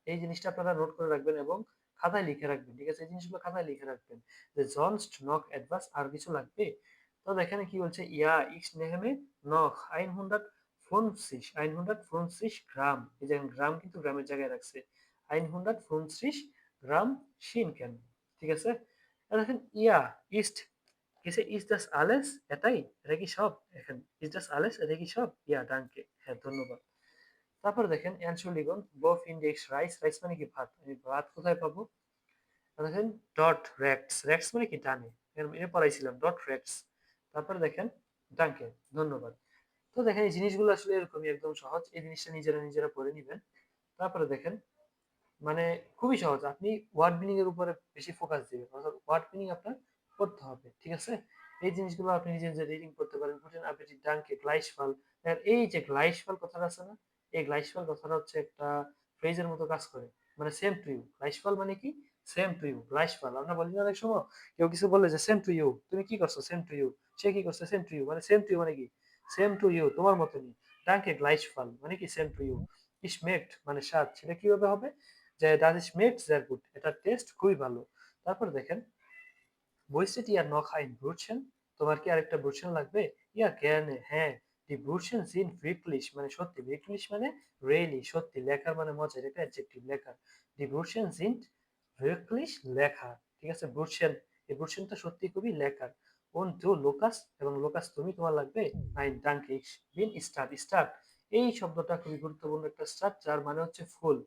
S1: এই জিনিসটা আপনারা নোট করে রাখবেন এবং খাতায় লিখে রাখবেন, ঠিক আছে, এই জিনিসগুলো খাতায় লিখে রাখবেন, যে sonst noch etwas, আর কিছু লাগবে। তো এখানে কি বলছে, ইয়া ich nehme noch 150, 150 গ্রাম, এই যে গ্রাম কিন্তু গ্রামের জায়গায় রাখছে, 150 গ্রাম শিনকেন, ঠিক আছে। আর দেখেন ইয়া ইস্ট, কিসে ইজ দাস আলেস, এটাই, এটা কি সব, এখন ইজ দাস আলেস, এটা কি সব, ইয়া ডাঙ্কে, হ্যাঁ ধন্যবাদ। তারপর দেখেন এনশুলিগন বফ ইন্ডেক্স রাইস, রাইস মানে কি ভাত, আমি ভাত কোথায় পাবো, দেখেন ডট রেক্টস, রেক্টস মানে কি ডানে, এটা পড়াইছিলাম ডট রেক্টস। তারপরে দেখেন ডাঙ্কে, ধন্যবাদ। তো দেখেন এই জিনিসগুলো আসলে এরকমই একদম সহজ, এই জিনিসটা নিজেরা নিজেরা পড়ে নিবেন। তারপরে দেখেন মানে খুবই সহজ, আপনি ওয়ার্ড মিনিং এর উপরে বেশি ফোকাস দিবেন, অর্থাৎ ওয়ার্ড মিনিং আপনার পড়তে হবে, ঠিক আছে। এই জিনিসগুলো আপনি নিজে নিজে রিডিং করতে পারেন, বুঝেন আপনি ডাঙ্কে গ্লাইশফাল, এই যে গ্লাইশফাল কথাটা আছে না, এই গ্লাইশফাল কথাটা হচ্ছে একটা ফ্রেজের মতো কাজ করে, মানে সেম টু ইউ, গ্লাইশফাল মানে কি সেম টু ইউ, গ্লাইশফাল আমরা বলি না অনেক সময়, কেউ কিছু বললে যে সেম টু ইউ, তুমি কি করছো সেম টু ইউ, সে কি করছে সেম টু ইউ, মানে সেম টু ইউ মানে কি সেম টু ইউ, তোমার মতনই। ডাঙ্কে গ্লাইশফাল মানে কি সেম টু ইউ। ইসমেক্ট মানে স্বাদ, সেটা কিভাবে হবে, যে ডাজ স্মেক্ট sehr gut, এটার টেস্ট খুবই ভালো। তারপর দেখেন বইসেট ইয়া নখ আইন ব্রুটছেন, তোমার কি আরেকটা ব্রুটছেন লাগবে, ইয়া gerne, হ্যাঁ, দি ব্রুটছেন সিন wirklich মানে সত্যি, wirklich মানে রিয়েলি সত্যি, লেখার মানে মজা, এটা অ্যাডজেক্টিভ লেখার, দি ব্রুটছেন সিন wirklich লেখা, ঠিক আছে, ব্রুটছেন, এই ব্রুটছেনটা সত্যি খুবই লেখার। und du লোকাস, এবং লোকাস তুমি, তোমার লাগবে ein danke ich bin start, start, এই শব্দটা খুবই গুরুত্বপূর্ণ একটা স্টার্ট, যার মানে হচ্ছে ফুল,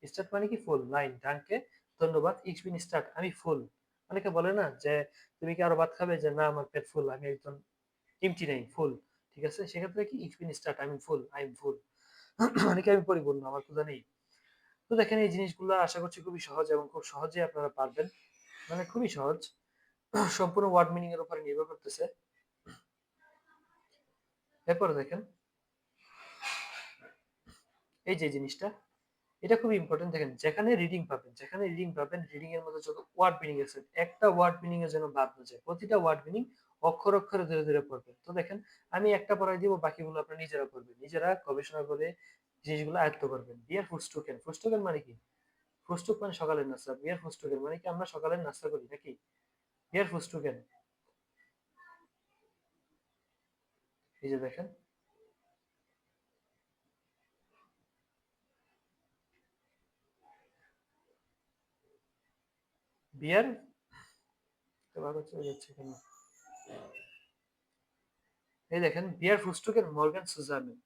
S1: স্টার্ট মানে কি ফুল, লাইন ডাঙ্কে ধন্যবাদ, ich bin start আমি ফুল। অনেকে বলে না যে তুমি কি আরো ভাত খাবে, যে না আমার পেট ফুল, আমি একজন এমটি নাই ফুল, ঠিক আছে, সেক্ষেত্রে কি ich bin start আমি ফুল, আই এম ফুল, অনেকে আমি পরিপূর্ণ, আমার ক্ষুধা নেই। তো দেখেন এই জিনিসগুলো আশা করছি খুবই সহজ এবং খুব সহজে আপনারা পারবেন, মানে খুবই সহজ, সম্পূর্ণ ওয়ার্ড মিনিং এর উপরে নির্ভর করতেছে। এরপরে দেখেন এই যে জিনিসটা, এটা খুব ইম্পর্টেন্ট। দেখেন যেখানে রিডিং পাবেন রিডিং এর মধ্যে যত ওয়ার্ড মিনিং আছে একটা ওয়ার্ড মিনিং এর যেন বাদ না যায়, প্রতিটা ওয়ার্ড মিনিং অক্ষর অক্ষরে ধীরে ধীরে পড়বেন। তো দেখেন আমি একটা পড়াই দিব, বাকিগুলো আপনারা নিজেরা পড়বেন, নিজেরা গবেষণা করে জিনিসগুলো আয়ত্ত করবেন। বিয়ার ফুস্টুকেন, ফুস্টুকেন মানে কি? ফুস্টুক মানে সকালের নাস্তা, বিয়ার ফুস্টুকেন মানে কি আমরা সকালের নাস্তা করি নাকি? বিয়ার ফুস্টুকেন, এই যে দেখেন বিয়ার, চলে যাচ্ছে কেন? এই দেখেন বিয়ার ফুস্টুকেন মর্গান সুজামেন,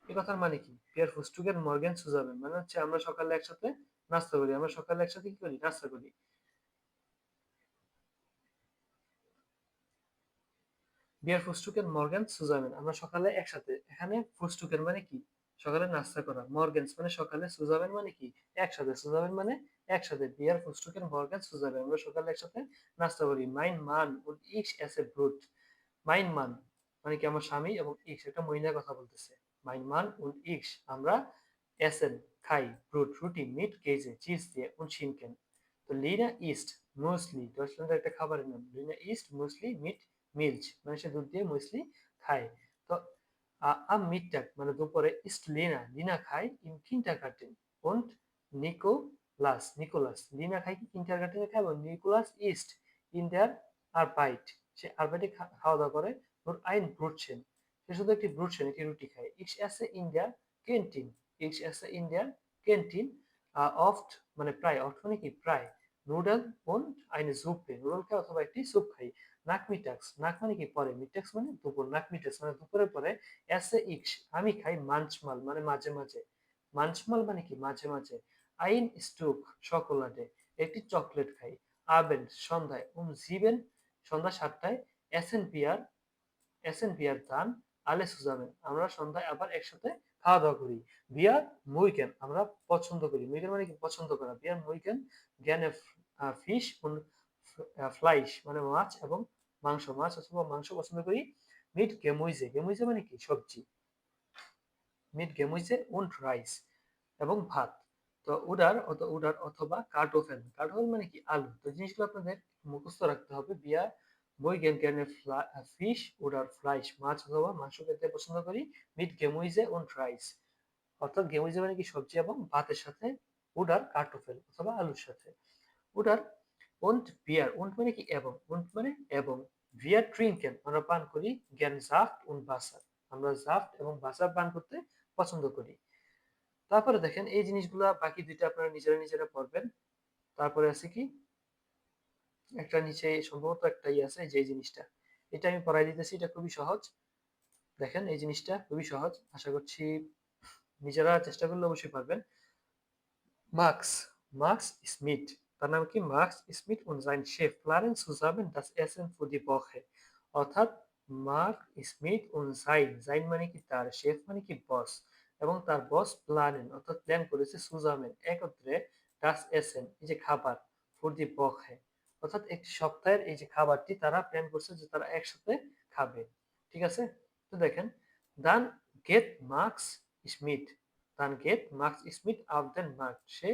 S1: এই কথার মানে কি? পিয়ার ফুস্টুকের মর্গেন সুজাবেন মানে হচ্ছে আমরা সকালে একসাথে নাস্তা করি, আমরা সকালে একসাথে কি করি? নাস্তা করি। বিয়ার ফুস্টুকের মর্গেন সুজাবেন আমরা সকালে একসাথে, এখানে ফুস্টুকের মানে কি? সকালে নাস্তা করা, মর্গেন্স মানে সকালে, সুজাবেন মানে কি? একসাথে, সুজাবেন মানে একসাথে। বিয়ার ফুস্টুকের মর্গেন সুজাবেন আমরা সকালে একসাথে নাস্তা করি। মাইন মান und ich esse Brot, mine মান মানে কি আমার স্বামী, এবং ইক্স একটা মহিলার কথা বলতেছে। মাইন মান und ich আমরা এসেন খাই, ব্রুট রুটি, মিট কেজে চিজ দিয়ে, und schinken। তো লিনা ইস্ট মুসলি, ডয়চল্যান্ডের একটা খাবারের নাম। লিনা ইস্ট মুসলি মিট মিল্চ মানে সে দুধ দিয়ে মুসলি খায়। তো am Mittag মানে দুপুরে ist লিনা, লিনা খায় im Kindergarten und Nikolas Lina খায় কি কিন্ডারগার্টেনে খায়, এবং নিকোলাস ইস্ট ইন দেয়ার আরবাইট সে আরবাইটে খাওয়া দাওয়া করে। nur ein Brötchen সে শুধু একটি ব্রুটছেন, একটি রুটি খায়। ich esse in der Canteen, ich esse in der Canteen oft মানে প্রায়, oft মানে কি প্রায়। Noodle und eine Suppe noodle খাই অথবা একটি স্যুপ খাই। নাকমিটাক্স নাক মানে কি পরে, মিটাক্স মানে দুপুর, নাকমিটাক্স মানে দুপুরের পরে। এসে ইক্স আমি খাই মাঞ্চমাল মানে মাঝে মাঝে, মাঞ্চমাল মানে কি মাঝে মাঝে। আইন স্টুক সকোলাডে একটি চকলেট খাই। আবেন সন্ধ্যায়, জিবেন সন্ধ্যা 7টায়। এসেন বিয়ার, এসেন বিয়ার দান আলে সুজাবেন আমরা সন্ধ্যায় আবার একসাথে খাওয়া দাওয়া করি। বিয়ার মুইকেন আমরা পছন্দ করি, মুইকেন মানে কি পছন্দ করা। বিয়ার মুইকেন জ্ঞানে ফিশ ফ্লাইশ মানে মাছ এবং মাংস, মাছ অথবা মাংস পছন্দ করি। মিট গেমুইজে, গেমুইজে মানে কি সবজি, মিট গেমুইজে উন্ড রাইস এবং ভাত। তো উডার অথবা কার্টোফেল, কার্টোফেল মানে কি আলু। তো জিনিসগুলো আপনাদের মুখস্থ রাখতে হবে। বিয়া বই গেন গেনে ফিশ উডার ফ্লাইশ মাছ অথবা মাংস খেতে পছন্দ করি। মিট গেমুইজে উন্ড রাইস অর্থাৎ গেমুইজে মানে কি সবজি এবং ভাতের সাথে, উডার কার্টোফেল অথবা আলুর সাথে। উডার und বিয়ার, und মানে কি এবং, und মানে এবং। বিয়ার ট্রিঙ্কেন আমরা পান করি। জ্ঞান জাফট und বাসার আমরা জাফট এবং বাসার পান করতে পছন্দ করি। তারপরে দেখেন এই জিনিসগুলা বাকি দুইটা আপনারা নিজেরা নিজেরা পড়বেন। তারপরে আছে কি একটা নিচে সম্ভবত একটাই আছে যে জিনিসটা, এটা আমি পড়াই দিতেছি, এটা খুবই সহজ। দেখেন এই জিনিসটা খুবই সহজ, আশা করছি নিজেরা চেষ্টা করলে অবশ্যই পারবেন। মার্কস, মার্কস স্মিথ তার নাম কি marks Smith und sein Chef planen zusammen das Essen für die Woche, অর্থাৎ মার্ক স্মিথ und sein মানে কি তার, শেফ মানে কি বস, এবং তার বস প্ল্যানেন অর্থাৎ প্ল্যান করেছে সুজামেন একত্রে, das Essen এই যে খাবার, for die Woche অর্থাৎ একটি সপ্তাহের এই যে খাবারটি তারা প্ল্যান করছে যে তারা একসাথে খাবে। ঠিক আছে? তো দেখেন dann geht Max Schmidt, dann geht Max Schmidt auf den Markt সে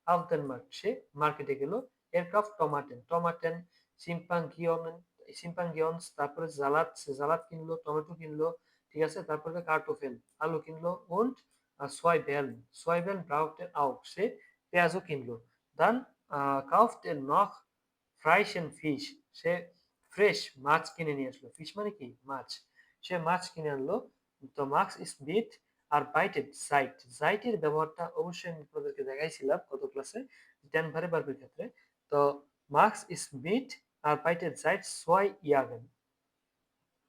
S1: auf den Markt সে মার্কেটে গেল। এয়ারক্রাফট টমাটেন, টমাটেন সিম্পাঙ্গিয়ন, সিম্পাঙ্গিয়ন্স তারপরে জালাদ, সে জালাদ কিনলো, টমেটো কিনলো। ঠিক আছে? তারপরে কার্টোফেল আলু কিনলো। und সোয়াইবেন, সোয়াইবেন ব্রাউটেন আউক সে পেঁয়াজও কিনলো। dann kauft er noch ফ্রাইশন ফিশ সে ফ্রেশ মাছ কিনে নিয়ে আসলো। ফিশ মানে কি মাছ, সে মাছ কিনে আনলো। তো মার্কস স্মিথ আর বাইটেড সাইট, সাইটের ব্যবহারটা অবশ্যই আমি আপনাদেরকে দেখাইছিলাম গত ক্লাসে টেন ভারে বার্বের ক্ষেত্রে। তো মার্কস স্মিথ আর বাইটেড সাইট সোয়াই ইয়াগেন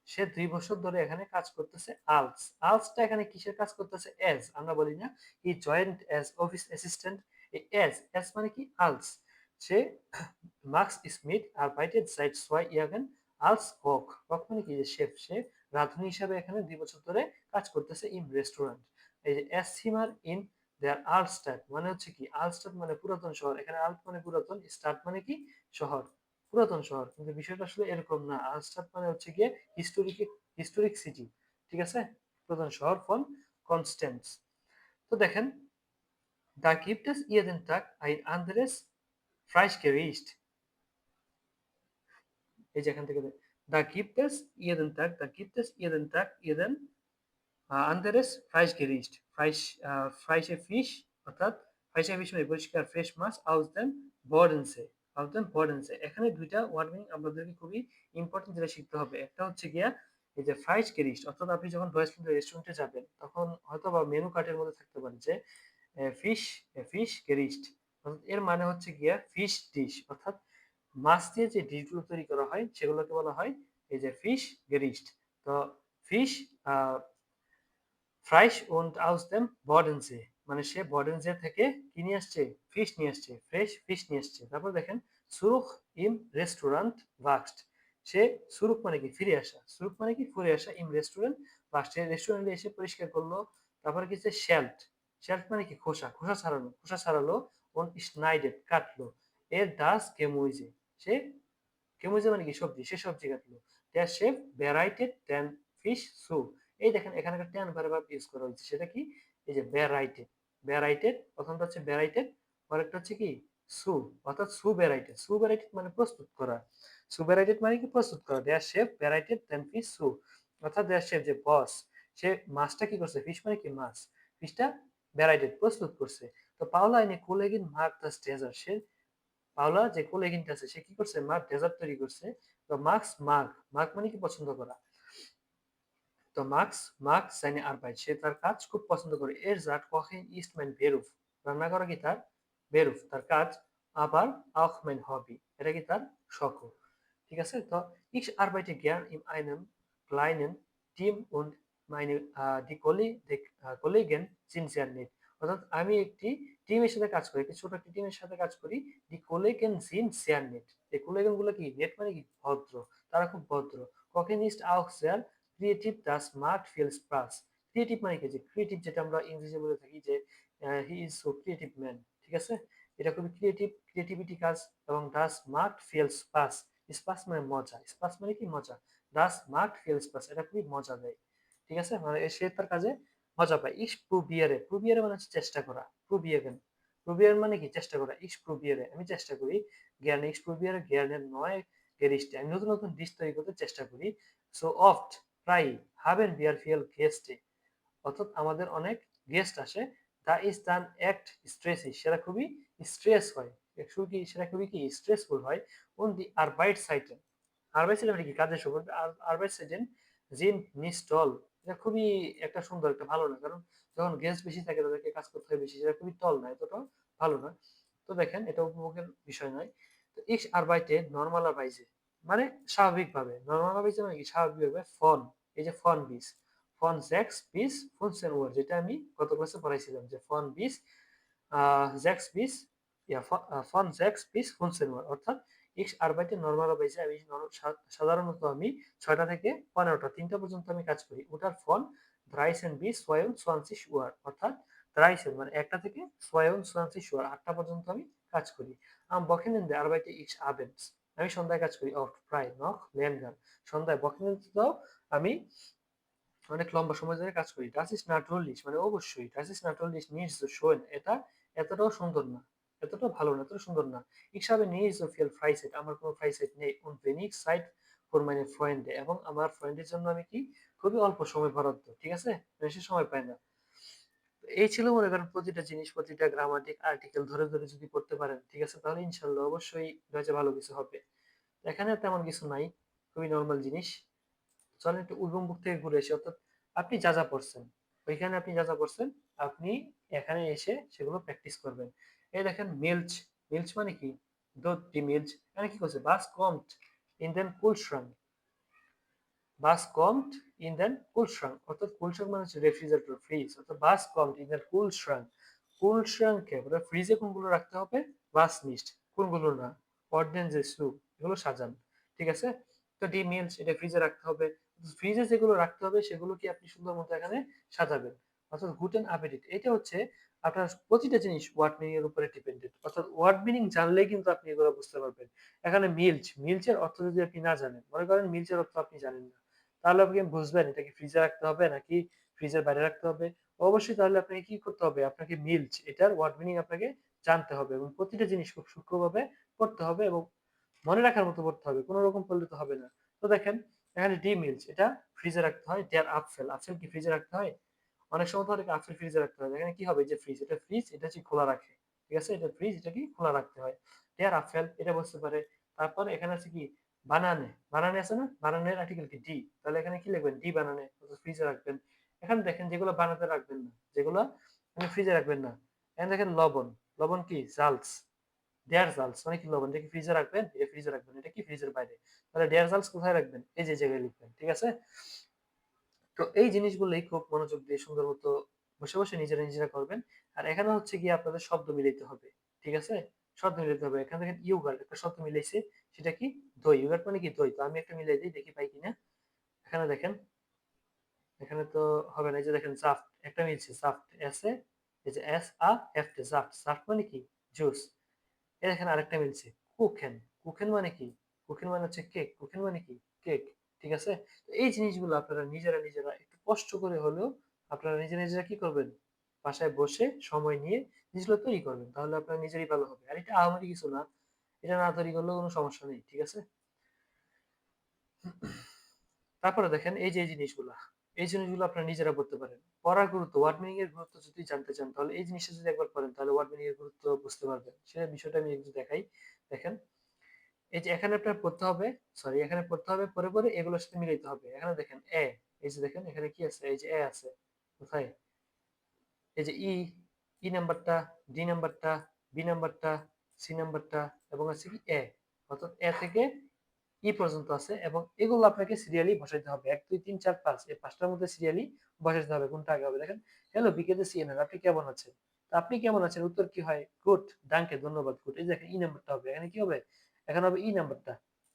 S1: সে 2 বছর ধরে এখানে কাজ করতেছে। আলস, আলসটা এখানে কিসের কাজ করতেছে? এজ আমরা বলি না he joined as office assistant, এই এজ, এজ মানে কি আলস। সে Marks Smith arbeitet seit 2 Jahren als Koch, Koch মানে কি যে শেফ, সে রাঁধুনি হিসাবে এখানে 2 বছর ধরে কাজ করতেছে ইন রেস্টুরেন্ট। এই যে এস সিমার ইন দেয়ার আলস্টাড মানে হচ্ছে কি, আলস্টাড মানে পুরাতন শহর, এখানে আল্ট মানে পুরাতন, স্টাড মানে কি শহর, পুরাতন শহর। কিন্তু বিষয়টা আসলে এরকম না, আলস্টাড মানে হচ্ছে গিয়ে হিস্টোরিক, হিস্টোরিক সিটি। ঠিক আছে? পুরাতন শহর ফ্রম কনস্ট্যান্স। তো দেখেন Da gibt es jeden Tag ein anderes Fleischgericht. এই যে এখান থেকে da gibt es jeden Tag, da gibt es jeden Tag jeden anderes Fleischgericht. Fleische Fisch অর্থাৎ ফ্রাইসে ফিশ মানে পরিষ্কার ফ্রেশ মাছ aus dem Bodensee, aus dem Bodensee। এখানে দুইটা word meaning আপনাদেরকে খুবই ইম্পর্টেন্ট যেটা শিখতে হবে। একটা হচ্ছে গিয়া এই যে ফ্রাইস গেরিস্ট অর্থাৎ আপনি যখন ডয়েচল্যান্ডের রেস্টুরেন্টে যাবেন তখন হয়তো বা মেনু কার্ডের মধ্যে থাকতে পারে যে ফিশ ফিশ গেরিস্ট, এর মানে হচ্ছে গিয়া ফিশ ডিশ অর্থাৎ মাছ দিয়ে যে ডিশগুলো তৈরি করা হয় সেগুলোকে বলা হয় এই যে ফিশ গেরিস্ট। তো fish fries und aus dem Bodensee মানে সে বডেনজে থেকে কি নিয়ে আসছে ফিশ নিয়ে আসছে, ফ্রেশ ফিশ নিয়ে আসছে। তারপর দেখেন সুরুখ ইম রেস্টুরেন্ট ওয়াক্সড, সে সুরুখ মানে কি ফিরে আসা, সুরুখ মানে কি ফিরে আসা, ইম রেস্টুরেন্ট ওয়াক্সড সে রেস্টুরেন্টে এসে পরিষ্কার করলো। তারপরে কি হচ্ছে শেল্ট, শেল্ট মানে কি খোসা, খোসা ছাড়ানো, খোসা ছাড়ালো। und schneidet কাটলো, এর das Gemüse সে কেমুজে মানে কি সবজি, সে সবজি কাটলো। Der Chef bereitet den Fish Soup, এই দেখেন এখানে একটা টেন ভার্ব ইউজ করা হয়েছে, সেটা কি এই যে বেরাইটেড, বেরাইটেড প্রথমটা হচ্ছে বেরাইটেড, পরেরটা হচ্ছে কি সু অর্থাৎ সু বেরাইটেড, সু বেরাইটেড মানে প্রস্তুত করা, সু বেরাইটেড মানে কি প্রস্তুত করা। দেয়ার শেফ বেরাইটেড দেন ফিশ সু অর্থাৎ দেয়ার শেফ যে বস সে মাছটা কি করছে, ফিশ মানে কি মাছ, ফিশটা বেরাইটেড প্রস্তুত করছে। তো পাওলা এনে কোলেগিন মার্ক দ্য স্টেজার, সে পাওলা যে কোলেগিনটা আছে সে কি করছে মার্ক ডেজার্ট তৈরি করছে। তো মার্কস মার্ক, মার্ক মানে কি পছন্দ করা, তো মার্কস মার্কস seine Arbeit সে তার কাজ খুব পছন্দ করে। এর জাট কোহেন ইস্ট mein Beruf রান্না করা কি তার বেরুফ তার কাজ, আবার auch mein Hobby এটা কি তার শখও। ঠিক আছে, তো ich arbeite gern in einem kleinen Team und meine Kollegen sind sehr nett অর্থাৎ আমি একটি টিমের সাথে কাজ করি, একটি ছোট একটি টিমের সাথে কাজ করি। die Kollegen sind sehr nett, এই কোলেগেন গুলো কি নেট মানে কি ভদ্র, তারা খুব ভদ্র। Kochen ist auch sehr creative das macht viel Spaß, creative মানে কি যে ক্রিয়েটিভ যেটা আমরা ইংরেজিতে বলে থাকি যে he is so creative man, ঠিক আছে, এটা খুবই ক্রিয়েটিভ, ক্রিয়েটিভিটি কাজ। এবং das macht viel Spaß, SPAS মানে মজা, স্পাস মানে কি মজা, das macht viel Spaß এটা খুবই মজা দেয়। ঠিক আছে, মানে সে তার কাজে মজা পায়। ich probiere, probiere মানে হচ্ছে চেষ্টা করা, probieren, probieren মানে কি চেষ্টা করা, ich probiere আমি চেষ্টা করি, gerne ich probiere gerne neue Gerichte আমি নতুন নতুন ডিশ তৈরি করতে চেষ্টা করি। so oft প্রায়ই haben wir viel Gäste অর্থাৎ আমাদের অনেক গেস্ট আসে। দা ইজ দান অ্যাক্ট স্ট্রেসি সেটা খুবই স্ট্রেস হয়, কি সেটা খুবই কি স্ট্রেসফুল হয়। অন দি আরবাইট সাইটেন, আরবাইট সাইটেন মানে কি কাজের সময়, আরবাইট সাইটেন জিন নিস্টল এটা খুবই একটা সুন্দর একটা ভালো না, কারণ যখন গেস্ট বেশি থাকে তাদেরকে কাজ করতে হয় বেশি, সেটা খুবই টল না, এতটাও ভালো না। তো দেখেন এটা উপভোগের বিষয় নয়। তো ইস আরবাইটে নর্মালাইজে মানে স্বাভাবিকভাবে, নর্মালাইজে মানে কি স্বাভাবিকভাবে ফন, এই যে ফন বিস, ফন সেক্স বিস ফুনসেন ওয়ার যেটা আমি গত ক্লাসে পড়াইছিলাম যে ফন বিস সেক্স বিস ফন সেক্স বিস ফুনসেন ওয়ার অর্থাৎ ইস আরবাইটে নর্মালাইজে আমি সাধারণত আমি 6টা থেকে 15টা 3টা পর্যন্ত আমি কাজ করি। ওটার ফন 13 bis 22 Uhr অর্থাৎ 13 মানে একটা থেকে 22 Uhr 8টা পর্যন্ত আমি কাজ করি। Am Wochenende arbeite ich abends আমি সন্ধ্যায় কাজ করি, oft প্রায় noch länger সন্ধ্যায় Wochenendeও আমি অনেক লম্বা সময় ধরে কাজ করি। Das ist natürlich মানে অবশ্যই das ist natürlich nicht so schön এটা এতটাও সুন্দর না, এতটাও ভালো না, এতটাও সুন্দর না। Ich habe nicht so viel Freizeit আমার কোনো Freizeit নেই und wenig Zeit für meine Freunde এবং আমার ফ্রেন্ডের জন্য আমি কি খুবই অল্প সময় বরাদ্দ, ঠিক আছে, বেশি সময় পাই না। এই ছিল মনে করেন প্রতিটা জিনিস, প্রতিটা গ্রামাটিক আর্টিকেল ধরে ধরে যদি পড়তে পারেন, ঠিক আছে, তাহলে ইনশাল্লাহ অবশ্যই হচ্ছে ভালো কিছু হবে। এখানে তেমন কিছু নাই, খুবই নর্মাল জিনিস। চলেন একটু উদ্যম বুক থেকে ঘুরে আসি, অর্থাৎ আপনি যা যা পড়ছেন ওইখানে আপনি যা যা পড়ছেন আপনি এখানে এসে সেগুলো প্র্যাকটিস করবেন। এই দেখেন মিল্চ, মিল্চ মানে কি দুধ, ডি মিল্চ এখানে কি করছে বাস কমট ইন দেন কুলশ্রাং, বাস কমট ইন দেন কুলশ্রাং অর্থাৎ কুলশ্রাং মানে হচ্ছে রেফ্রিজারেটর ফ্রিজ, অর্থাৎ বাস কমট ইন দেন কুলশ্রাং, কুলশ্রাংকে ফ্রিজে কোনগুলো রাখতে হবে বাস নিস্ট, কোনগুলো না অর্ডেন্স সু এগুলো সাজান, ঠিক আছে। তো ডি মিলস এটা ফ্রিজে রাখতে হবে, ফ্রিজে যেগুলো রাখতে হবে সেগুলো কি আপনি সুন্দর মতো এখানে সাজাবেন। অর্থাৎ গুটেন অ্যাপেটিট এটা হচ্ছে আপনার প্রতিটা জিনিস ওয়ার্ড মিনিং এর উপরে ডিপেন্ডেন্ট, অর্থাৎ ওয়ার্ড মিনিং জানলেই কিন্তু আপনি এগুলো বুঝতে পারবেন। এখানে মিল্চ, মিল্চের অর্থ যদি আপনি না জানেন, মনে করেন মিল্চের অর্থ আপনি জানেন না, তাহলে আপনি বুঝবেন এটা কি ফ্রিজে রাখতে হবে নাকি ফ্রিজের বাইরে রাখতে হবে। অবশ্যই তাহলে আপনাকে কি করতে হবে, আপনাকে মিলচ এটার ওয়ার্ড মিনিং আপনাকে জানতে হবে এবং প্রতিটা জিনিস খুব সূক্ষ্মভাবে পড়তে হবে এবং মনে রাখার মতো পড়তে হবে, কোনো রকম পড়লে তো হবে না। তো দেখেন এখানে ডি মিলচ এটা ফ্রিজে রাখতে হয়, দেয়ার আপফেল, আপফেল কি ফ্রিজে রাখতে হয়? অনেক সময় তো অনেক আপেল ফ্রিজে রাখতে হয়, এখানে কি হবে যে ফ্রিজ, এটা ফ্রিজ, এটা হচ্ছে খোলা রাখে, ঠিক আছে, এটা ফ্রিজ, এটা কি খোলা রাখতে হয়। দেয়ার আপেল এটা বসতে পারে। তারপর এখানে আছে কি বানানে, বানানে আছে না, বানানের আর্টিকেল কি ডি, তাহলে এখানে কি লিখবেন ডি বানানে, ফ্রিজে রাখবেন। এখানে দেখেন যেগুলো বানাতে রাখবেন না, যেগুলো মানে ফ্রিজে রাখবেন না, এখানে দেখেন লবণ, লবণ কি জালস, ডেয়ার জালস মানে কি লবণ, এটা কি ফ্রিজে রাখবেন, এটা ফ্রিজে রাখবেন, এটা কি ফ্রিজের বাইরে, তাহলে ডেয়ার জালস কোথায় রাখবেন, এই যে জায়গায় লিখবেন, ঠিক আছে। তো এই জিনিসগুলোই খুব মনোযোগ দিয়ে সুন্দর মতো বসে বসে নিজেরা নিজেরা করবেন। আর এখানে হচ্ছে গিয়ে আপনাদের শব্দ মিলাইতে হবে, ঠিক আছে, শব্দ মিলাইতে হবে। এখানে দেখেন ইয়োগার্ট একটা শব্দ মিলাইছে, সেটা কি দই, ইয়োগার্ট মানে কি দই, তো আমি একটা মিলাই দিই দেখি পাই কিনা। এখানে দেখেন, এখানে তো হবে না, এই যে দেখেন সাফট একটা মিলছে, সাফট এস এ, এই যে এস আ এফ টি, সাফট, সাফট মানে কি জুস। এই দেখেন আরেকটা মিলছে কুকেন, কুকেন মানে কি, কুকেন মানে হচ্ছে কেক, কুকেন মানে কি কেক, ঠিক আছে। তো এই জিনিসগুলো আপনারা নিজেরা নিজেরা একটু কষ্ট করে হলেও আপনারা নিজেরা নিজেরা কি করবেন, বাসায় বসে সময় নিয়ে জিনিসগুলো তৈরি করবেন, তাহলে আপনার নিজেরই ভালো হবে। আর এটা আমারই কিছু না, এটা না তৈরি করলেও কোনো সমস্যা নেই, ঠিক আছে। তারপরে দেখেন এই যে এই জিনিসগুলো আপনারা নিজেরা করতে পারেন। পড়ার গুরুত্ব, ওয়ার্ড মিনিং এর গুরুত্ব যদি জানতে চান তাহলে এই জিনিসটা যদি একবার পড়েন তাহলে ওয়ার্ড মিনিং এর গুরুত্ব বুঝতে পারবেন। সে বিষয়টা আমি একটু দেখাই। দেখেন এই যে এখানে আপনার পড়তে হবে, সরি এখানে পড়তে হবে, পরে পরে এগুলোর সাথে মিলাইতে হবে। এখানে দেখেন এ, এই যে দেখেন এখানে কি আছে, এই যে এ আছে কোথায়, এই যে ই, ই নাম্বারটা, ডি নাম্বারটা, বি নাম্বারটা, সি নাম্বারটা এবং আছে কি এ, অর্থাৎ এ থেকে ই পর্যন্ত আছে এবং এগুলো আপনাকে সিরিয়ালি বসাইতে হবে, 1 2 3 4 5, এই পাঁচটার মধ্যে সিরিয়ালি বসাইতে হবে কোনটা আগে হবে। দেখেন হ্যালো বিকেতে সিএনএন, আপনি কেমন আছেন, তো আপনি কেমন আছেন উত্তর কি হয় গুড, ডাঙ্কে ধন্যবাদ গুড। এই যে দেখেন ই নাম্বারটা হবে, এখানে কি হবে, এখানে হবে ই নাম্বারটা।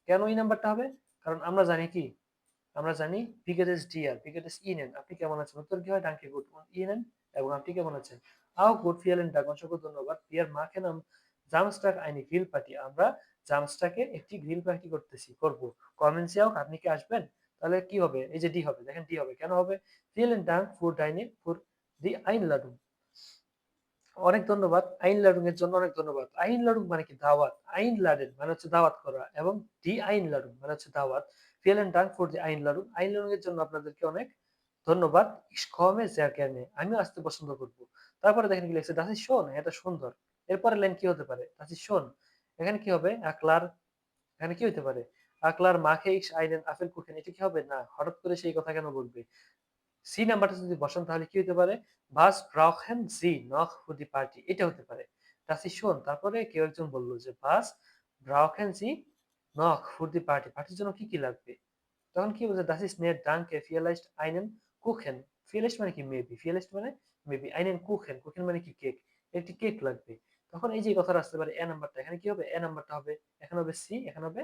S1: কেন ই নাম্বারটা হবে, কারণ আমরা জানি কি, আমরা জানি বিকেটেস ডিয়ার, বিকেটেস ই নেন, আপনি কেমন আছেন উত্তর কি হয় ডাঙ্কে গুড, ই নেন এবং আপনি কেমন আছেন। আও গুড ফিয়ালেন ডাক, অসংখ্য ধন্যবাদ, পিয়ার মা কেন জামস্টাক আইনি গ্রিল পার্টি, আমরা জামস্টাকে একটি গ্রিল পার্টি করতেছি, করব, কমেন্ট সিয়াও আপনি কি আসবেন, তাহলে কি হবে, এই যে ডি হবে, দেখেন ডি হবে, কেন হবে, ফিয়ালেন ডাঙ্ক ফুর ডাইনে ফুর দি আইন লাডু, অনেক ধন্যবাদ আইন লাডুং এর জন্য, অনেক ধন্যবাদ। আইন লাডুং মানে কি দাওয়াত, আইন লাডেন মানে হচ্ছে দাওয়াত করা এবং ডি আইন লাডুং মানে হচ্ছে দাওয়াত। ভিয়েলেন ডাঙ্ক ফর দি আইন লাডুং, আইন লাডুং এর জন্য আপনাদেরকে অনেক ধন্যবাদ। ich komme sehr gerne, আমিও আসতে পছন্দ করব। তারপরে দেখেন কি লিখছে, das ist schön, এটা সুন্দর। এরপরে লাইন কি হতে পারে, das ist schön, এখানে কি হবে আকলার, এখানে কি হতে পারে আকলার মাখে ich einen Apfelkuchen, এটা কি হবে না, হঠাৎ করে সেই কথা কেন বলবে। সি নাম্বারটা যদি বসান তাহলে কি হতে পারে, was brauchen Sie noch für die Party, এটা হতে পারে। das ist schon, তারপরে কেউ একজন বললো যে was brauchen Sie noch für die Party, পার্টির জন্য কি কি লাগবে, তখন কি বলছে, das ist nett danke vielleicht einen Kuchen, vielleicht মানে কি মেবি, vielleicht মানে মেবি, einen Kuchen, Kuchen মানে কি কেক, একটি কেক লাগবে। তখন এই যে কথাটা আসতে পারে এ নাম্বারটা, এখানে কি হবে, এ নাম্বারটা হবে, এখানে হবে সি, এখানে হবে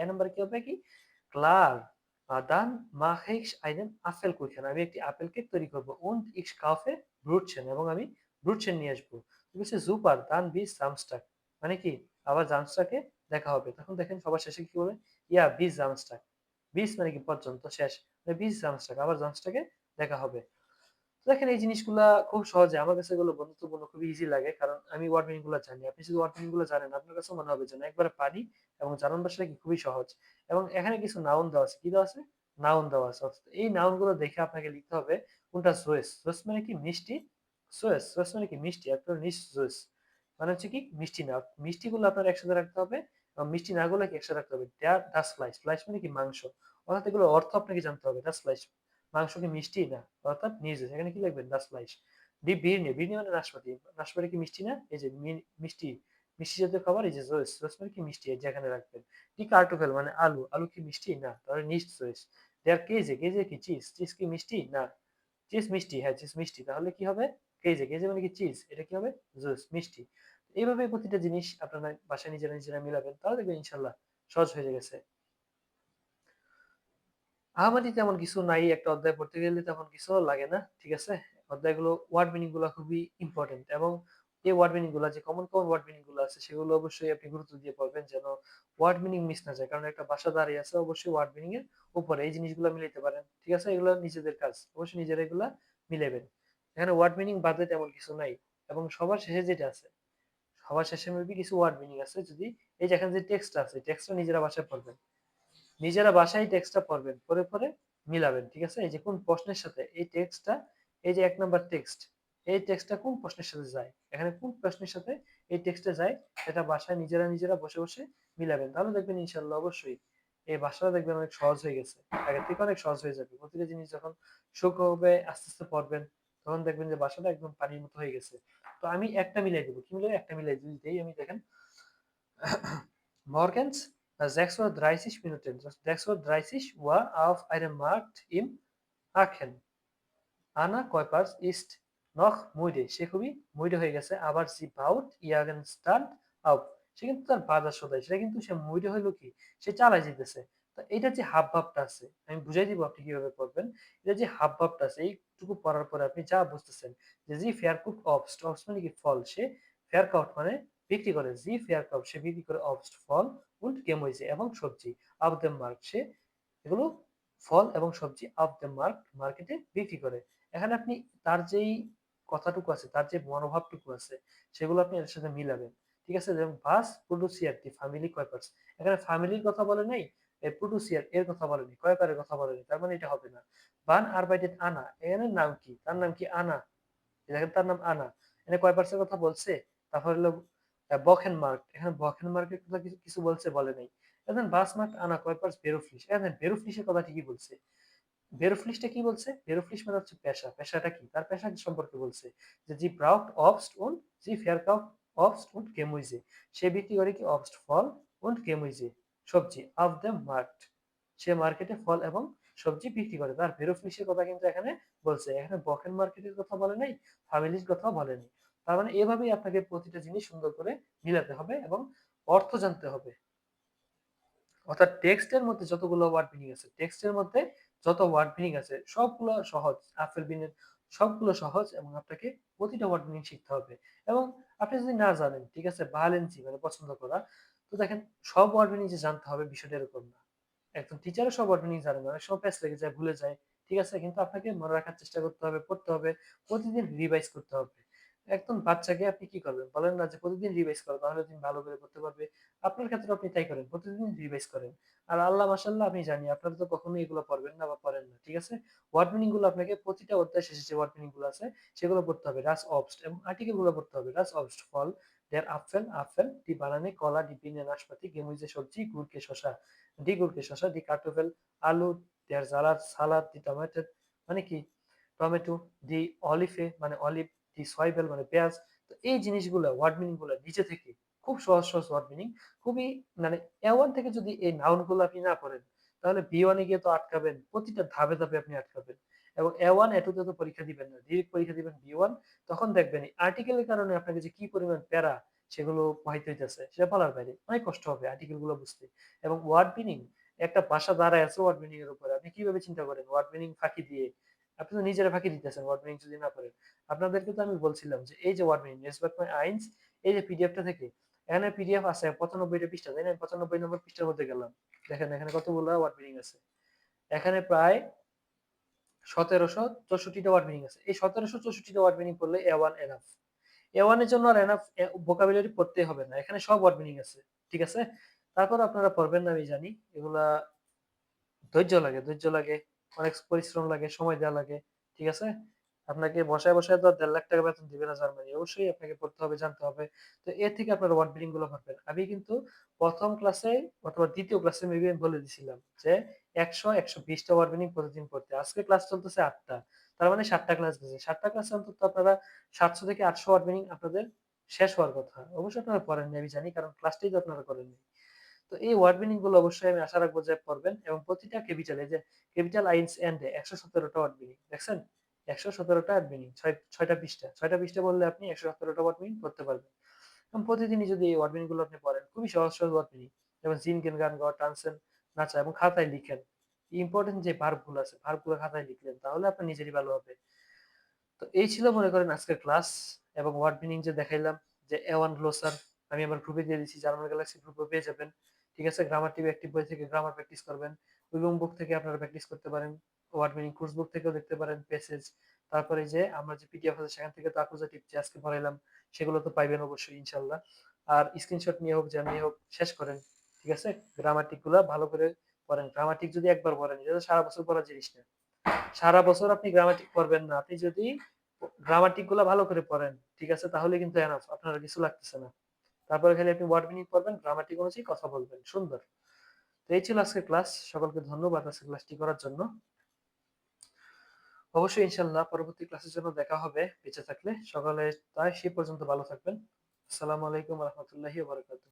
S1: এ নাম্বার কি হবে কি ক্লার, dann mache ich einen Apfelkuchen, আমি একটি আপেল কেক তৈরি করব, und ich kaufe Brötchen, এবং আমি ব্রুটছেন নিয়ে আসবো। বলছে সুপার dann bis Samstag, মানে কি আবার জামস্টাকে দেখা হবে। তখন দেখেন সবার শেষে কি বলে, ইয়া bis Samstag, বিশ মানে কি পর্যন্ত শেষ, মানে বিশ জামস্টাক, আবার জামস্টাকে দেখা হবে। তো দেখেন এই জিনিসগুলা খুব সহজে, আমার কাছে এগুলো বন্ধুত্বপূর্ণ, খুবই ইজি লাগে কারণ আমি ওয়ার্ড মিনিং গুলো জানি। আপনি যদি ওয়ার্ড মিনিং গুলো জানেন আপনার কাছে মনে হবে যেন একবারে পারি এবং জানান ভাষাটা কি খুবই সহজ। এবং এখানে কিছু নাউন দেওয়া আছে, কি দেওয়া আছে, নাউন দেওয়া আছে, অর্থাৎ এই নাউন গুলো দেখে আপনাকে লিখতে হবে কোনটা সোয়েস, সোয়েস মানে কি মিষ্টি, সোয়েস, সোয়েস মানে কি মিষ্টি, আপনার নিস জুস মানে হচ্ছে কি মিষ্টি না, মিষ্টি গুলো আপনার একসাথে রাখতে হবে এবং মিষ্টি না গুলো কি একসাথে রাখতে হবে। ডাস ফ্লাইস, ফ্লাইস মানে কি মাংস, অর্থাৎ এগুলো অর্থ আপনাকে জানতে হবে। ডাস ফ্লাইস মাংস কি মিষ্টি না, অর্থাৎ নিজে এখানে কি লিখবেন ডাস ফ্লাইস। ডি বিরনি, বিরনি মানে নাশপাতি, নাশপাতি কি মিষ্টি না, এই যে মিষ্টি, মিষ্টি জাতীয় খাবার, এই যে জোস, জোস মানে কি মিষ্টি, এই যে এখানে রাখবেন। ডি কার্টোফেল মানে আলু, আলু কি মিষ্টি না, তাহলে নিস্ট জোস। দেয়ার কেজে, কেজে কি চিজ, চিজ কি মিষ্টি না, চিজ মিষ্টি, হ্যাঁ চিজ মিষ্টি, তাহলে কি হবে কেজে, কেজে মানে কি চিজ, এটা কি হবে জুস মিষ্টি। এইভাবে প্রতিটা জিনিস আপনারা বাসায় নিজেরা নিজেরা মিলাবেন, তাহলে দেখবেন ইনশাল্লাহ সহজ হয়ে গেছে। আহামরি তেমন কিছু নাই, একটা অধ্যায় পড়তে গেলে তেমন কিছু লাগে না, ঠিক আছে। অধ্যায়গুলো ওয়ার্ড মিনিং গুলো খুবই ইম্পর্টেন্ট এবং এই ওয়ার্ড মিনিং গুলা যে কমন কমন ওয়ার্ড মিনিং গুলো আছে সেগুলো অবশ্যই আপনি গুরুত্ব দিয়ে পড়বেন যেন ওয়ার্ড মিনিং মিস না যায়, কারণ একটা ভাষা দাঁড়িয়ে আছে অবশ্যই ওয়ার্ড মিনিং এর উপরে, এই জিনিসগুলো মিলাইতে পারেন, ঠিক আছে, এগুলো নিজেদের কাজ, অবশ্যই নিজেরা এগুলা মিলাবেন। এখানে ওয়ার্ড মিনিং বাদে তেমন কিছু নাই। এবং সবার শেষে যেটা আছে, সবার শেষে মেবি কিছু ওয়ার্ড মিনিং আছে। যদি এই যে এখানে যে টেক্সটটা আছে, টেক্সটটা নিজেরা বাসায় পড়বেন, নিজেরা বাসায় টেক্সটটা পড়বেন, পরে পরে মিলাবেন। ঠিক আছে, এই যে কোন প্রশ্নের সাথে এই টেক্সটটা, এই যে 1 নাম্বার টেক্সট, এই টেক্সটটা কোন প্রশ্নের সাথে যায়, এখানে কোন প্রশ্নের সাথে এই টেক্সটটা যায়, এটা বাসায় নিজেরা নিজেরা বসে বসে মিলাবেন। তাহলে দেখবেন ইনশাল্লাহ অবশ্যই এই ভাষাটা দেখবেন অনেক সহজ হয়ে গেছে, আগে থেকে অনেক সহজ হয়ে যাবে। প্রতিটা জিনিস যখন সূক্ষ্মভাবে আস্তে আস্তে পড়বেন, তখন দেখবেন যে ভাষাটা একদম পানির মতো হয়ে গেছে। তো আমি একটা মিলাই দেবো, কি মিলাই, একটা মিলাই দিই আমি, দেখেন। Morgens 6:30 Minuten. 6:30 Uhr auf einem Markt im Aachen. Anna Kuipers ist noch müde. সে খুবই মুইডে হয়ে গেছে। আবার sie baut ihren Stand auf. সে কিন্তু তার বাজার সদাই, সেটা কিন্তু সে মুইডে হইলো কি, সে চালায় যেতেছে। তো এটা যে হাবভাবটা আছে, আমি বুঝাই দিব আপনি কিভাবে করবেন। এটা যে হাবভাবটা আছে, এইটুকু পড়ার পরে আপনি যা বুঝতেছেন যে জি ফেয়ারকুট অবস্ট, অবস্ট মানে কি ফল, সে ফেয়ারকাউট মানে বিক্রি করে, জি ফেয়ারকাউট সে বিক্রি করে অবস্ট ফল, উল্ট গেমইজে এবং সবজি, আব দ্য মার্ক সে এগুলো ফল এবং সবজি আপ দ্য মার্কেটে বিক্রি করে। এখানে আপনি তার যেই কথাটুকু আছে, তার যে মনোভাবটুকু আছে, সেগুলো আপনি এর সাথে মিলাবেন। ঠিক আছে, যেমন বাস প্রুডুসিয়ার দি ফ্যামিলি কয়পার্স, এখানে ফ্যামিলির কথা বলে নাই, প্রুডুসিয়ার এর কথা বলেনি, কয়পারের কথা বলেনি, তার মানে এটা হবে না। বান আরবাইটেট আনা, এখানে নাম কি, তার নাম কি আনা, দেখেন তার নাম আনা, এখানে কয়পার্সের কথা বলছে, তারপর হলো বখেন মার্ক, এখানে বখেন মার্কের কথা কিছু কিছু বলছে, বলে নাই। এখন বাস মার্ক আনা কয়পার্স বেরোফ্লিশ, এখানে বেরোফ্লিশের কথা ঠিকই বলছে। বেরোফ্লিশটা কি বলছে, বেরোফ্লিশ মানে হচ্ছে পেশা, পেশাটা কি, তার পেশা সম্পর্কে বলছে যে জি ব্রাউট অবস্ট und জি ফেরকাউফট অবস্ট und Gemüse, সে বিক্রি করে কি অবস্ট ফল und Gemüse সবজি auf dem Markt, সে মার্কেটে ফল এবং সবজি বিক্রি করে। তার বেরোফ্লিশের কথা কিন্তু এখানে বলছে, এখানে বকেন মার্কেটের কথা বলে নাই, ফ্যামিলির কথাও বলে নাই। তার মানে এভাবেই আপনাকে প্রতিটা জিনিস সুন্দর করে মিলাতে হবে এবং অর্থ জানতে হবে। অর্থাৎ টেক্সটের মধ্যে যতগুলো ওয়ার্ড মিনিং আছে, টেক্সটের মধ্যে যত ওয়ার্ড মিনিং আছে সবগুলো সহজ, আপেল বিনের সবগুলো সহজ, এবং আপনাকে প্রতিটা ওয়ার্ড মিনিং শিখতে হবে। এবং আপনি যদি না জানেন, ঠিক আছে, ভালেন্সি মানে পছন্দ করা, তো দেখেন সব ওয়ার্ড মিনিং যে জানতে হবে বিষয়টা এরকম না। একজন টিচারও সব ওয়ার্ড মিনিং জানে না, অনেক সময় প্যাচ লেগে যায়, ভুলে যায়। ঠিক আছে, কিন্তু আপনাকে মনে রাখার চেষ্টা করতে হবে, পড়তে হবে, প্রতিদিন রিভাইজ করতে হবে। একদম বাচ্চাকে আপনি কি করবেন, বলেন না যে প্রতিদিন রিভাইজ করো তাহলে তুমি ভালো করে করতে পারবে। আপনার ক্ষেত্রে আপনি তাই করেন, প্রতিদিন রিভাইজ করেন। আর আল্লাহ মাশাআল্লাহ, আমি জানি আপনারা তো কখনোই এগুলো পড়বেন না বা পড়েন না। ঠিক আছে, ওয়ার্ড মিনিং গুলো আপনাকে প্রতিটা অধ্যায় শেষে যে ওয়ার্ড মিনিং গুলো আছে সেগুলো পড়তে হবে, রাস অবস্ট, এবং আর্টিকেল গুলো পড়তে হবে। রাস অবস্ট ফল, der আপেল আপেল, die বানানে কলা, die বিনে নাশপাতি, গেমুইজে সবজি, গুড়কে শশা, ডি গুড়কে শশা, ডি কার্টোফেল আলু, der সালাদ সালাদ, দি টমেটো মানে কি টমেটো, দি অলিভে মানে অলিভ, দি সয়বেল মানে পেঁয়াজ। তো এই জিনিসগুলো ওয়ার্ড মিনিং গুলো নিচে থেকে খুব সহজ সহজ ওয়ার্ড মিনিং, খুবই মানে A1 থেকে যদি এই নাউন গুলো আপনি না পড়েন, তাহলে B1 এ গিয়ে তো আটকাবেন, প্রতিটা ধাপে ধাপে আপনি আটকাবেন। এবং A1 A2 তে তো পরীক্ষা দিবেন না, ডিরেক্ট পরীক্ষা দিবেন B1, তখন দেখবেন আর্টিকেলের কারণে আপনাকে যে কি পরিমাণ প্যারা সেগুলো পাইতে হইতেছে, সেটা বলার বাইরে, অনেক কষ্ট হবে আর্টিকেল গুলো বুঝতে। এবং ওয়ার্ড মিনিং, একটা ভাষা দাঁড়ায় আছে ওয়ার্ড মিনিং এর উপরে, আপনি কিভাবে চিন্তা করেন ওয়ার্ড মিনিং ফাঁকি দিয়ে, আপনি তো নিজেরা ফাঁকি দিতেছেন ওয়ার্ড মিনিং যদি না পড়েন। আপনাদেরকে তো আমি বলছিলাম যে এই যে ওয়ার্ড মিনিং নেসবাক মাই আইনস, এই যে পিডিএফটা থেকে, এখানে পিডিএফ আছে 95টা পৃষ্ঠা, তাই না? 95 নম্বর পৃষ্ঠার মধ্যে গেলাম, দেখেন এখানে কতগুলো ওয়ার্ড মিনিং আছে। এখানে প্রায় 1764টা ওয়ার্ড মিনিং আছে। এই 1764টা ওয়ার্ড মিনিং পড়লে A1 এনাফ। A1 এর জন্য আর এনাফ ভোকাবুলারি পড়তে হবে না, এখানে সব ওয়ার্ড মিনিং আছে। ঠিক আছে, তারপর আপনারা পড়বেন না আমি জানি, এগুলা ধৈর্য লাগে, ধৈর্য লাগে, অনেক পরিশ্রম লাগে, সময় দেওয়া লাগে। ঠিক আছে, আপনাকে বসায় বসায় তো 1.5 লাখ টাকা বেতন দিবে না জার্মানি, অবশ্যই আপনাকে পড়তে হবে, জানতে হবে। তো এর থেকে আপনার ওয়ার্ড বিল্ডিং গুলো পারবেন। আমি কিন্তু প্রথম ক্লাসে অথবা দ্বিতীয় ক্লাসে মেবি আমি বলে দিছিলাম যে 100-120টা ওয়ার্ড বিল্ডিং প্রতিদিন পড়তে। আজকে ক্লাস চলতেছে 8টা, তার মানে 7টা ক্লাস গেছে, 7টা ক্লাসে অন্তত আপনারা 700 থেকে 800 ওয়ার্ড বিল্ডিং আপনাদের শেষ হওয়ার কথা। অবশ্যই আপনারা পড়েননি আমি জানি, কারণ ক্লাসটাই তো আপনারা করেননি। তো এই ওয়ার্ড মিনিং গুলো অবশ্যই আমি আশা রাখবো যে পড়বেন, এবং প্রতিটা ক্যাপিটাল, এই যে ক্যাপিটাল আইনস এন্ড 117টা ওয়ার্ড মিনিং দেখছেন, 117টা ওয়ার্ড মিনিং, ছয়টা পৃষ্ঠা, 6টা পৃষ্ঠা বললে আপনি 117টা ওয়ার্ড মিনিং করতে পারবেন। এবং প্রতিদিনই যদি এই ওয়ার্ড মিনিং গুলো আপনি পড়েন, খুবই সহজ সহজ ওয়ার্ড মিনিং, যেমন জিন গেন গান গাওয়া, টানসেন নাচা, এবং খাতায় লিখেন ইম্পর্টেন্ট যে ভার্ব গুলো আছে, ভার্ব গুলো খাতায় লিখলেন, তাহলে আপনার নিজেরই ভালো হবে। তো এই ছিল মনে করেন আজকের ক্লাস, এবং ওয়ার্ড মিনিং যে দেখাইলাম, যে A1 গ্লোসার আমি আমার গ্রুপে দিয়ে দিচ্ছি, জার্মান গ্যালাক্সি গ্রুপে পেয়ে যাবেন। ঠিক আছে, গ্রামার টিভি অ্যাক্টিভ বই থেকে গ্রামার প্র্যাকটিস করবেন, উইলুম বুক থেকে আপনারা প্র্যাকটিস করতে পারেন, ওয়ার্ড মিনিং কোর্স বুক থেকেও দেখতে পারেন, প্যাসেজ, তারপরে যে আমরা যে পিডিএফ আছে সেখান থেকে তো অ্যাকুজাটিভ যে আজকে পড়াইলাম সেগুলো তো পাইবেন অবশ্যই ইনশাল্লাহ। আর স্ক্রিনশট নিয়ে হোক যেমনি হোক শেষ করেন, ঠিক আছে? গ্রামাটিক গুলা ভালো করে পড়েন। গ্রামাটিক যদি একবার পড়েন এটা তো সারা বছর পড়ার জিনিস না। সারা বছর আপনি গ্রামাটিক পড়বেন না, আপনি যদি গ্রামাটিক গুলা ভালো করে পড়েন, ঠিক আছে, তাহলে কিন্তু এনাফ, আপনার আর কিছু লাগতেছে না। তারপরে খালি আপনি ওয়ার্ড মিনিং পড়বেন, গ্রামাটিক অনুযায়ী কথা বলবেন, সুন্দর। তো এই ছিল আজকের ক্লাস। সকলকে ধন্যবাদ আজকের ক্লাসটি করার জন্য। অবশ্যই ইনশাল্লাহ পরবর্তী ক্লাসের জন্য দেখা হবে বেঁচে থাকলে। সকালে তাই সে পর্যন্ত ভালো থাকবেন। আসসালামু আলাইকুম রহমতুল্লাহি ওয়া বারাকাতুহু।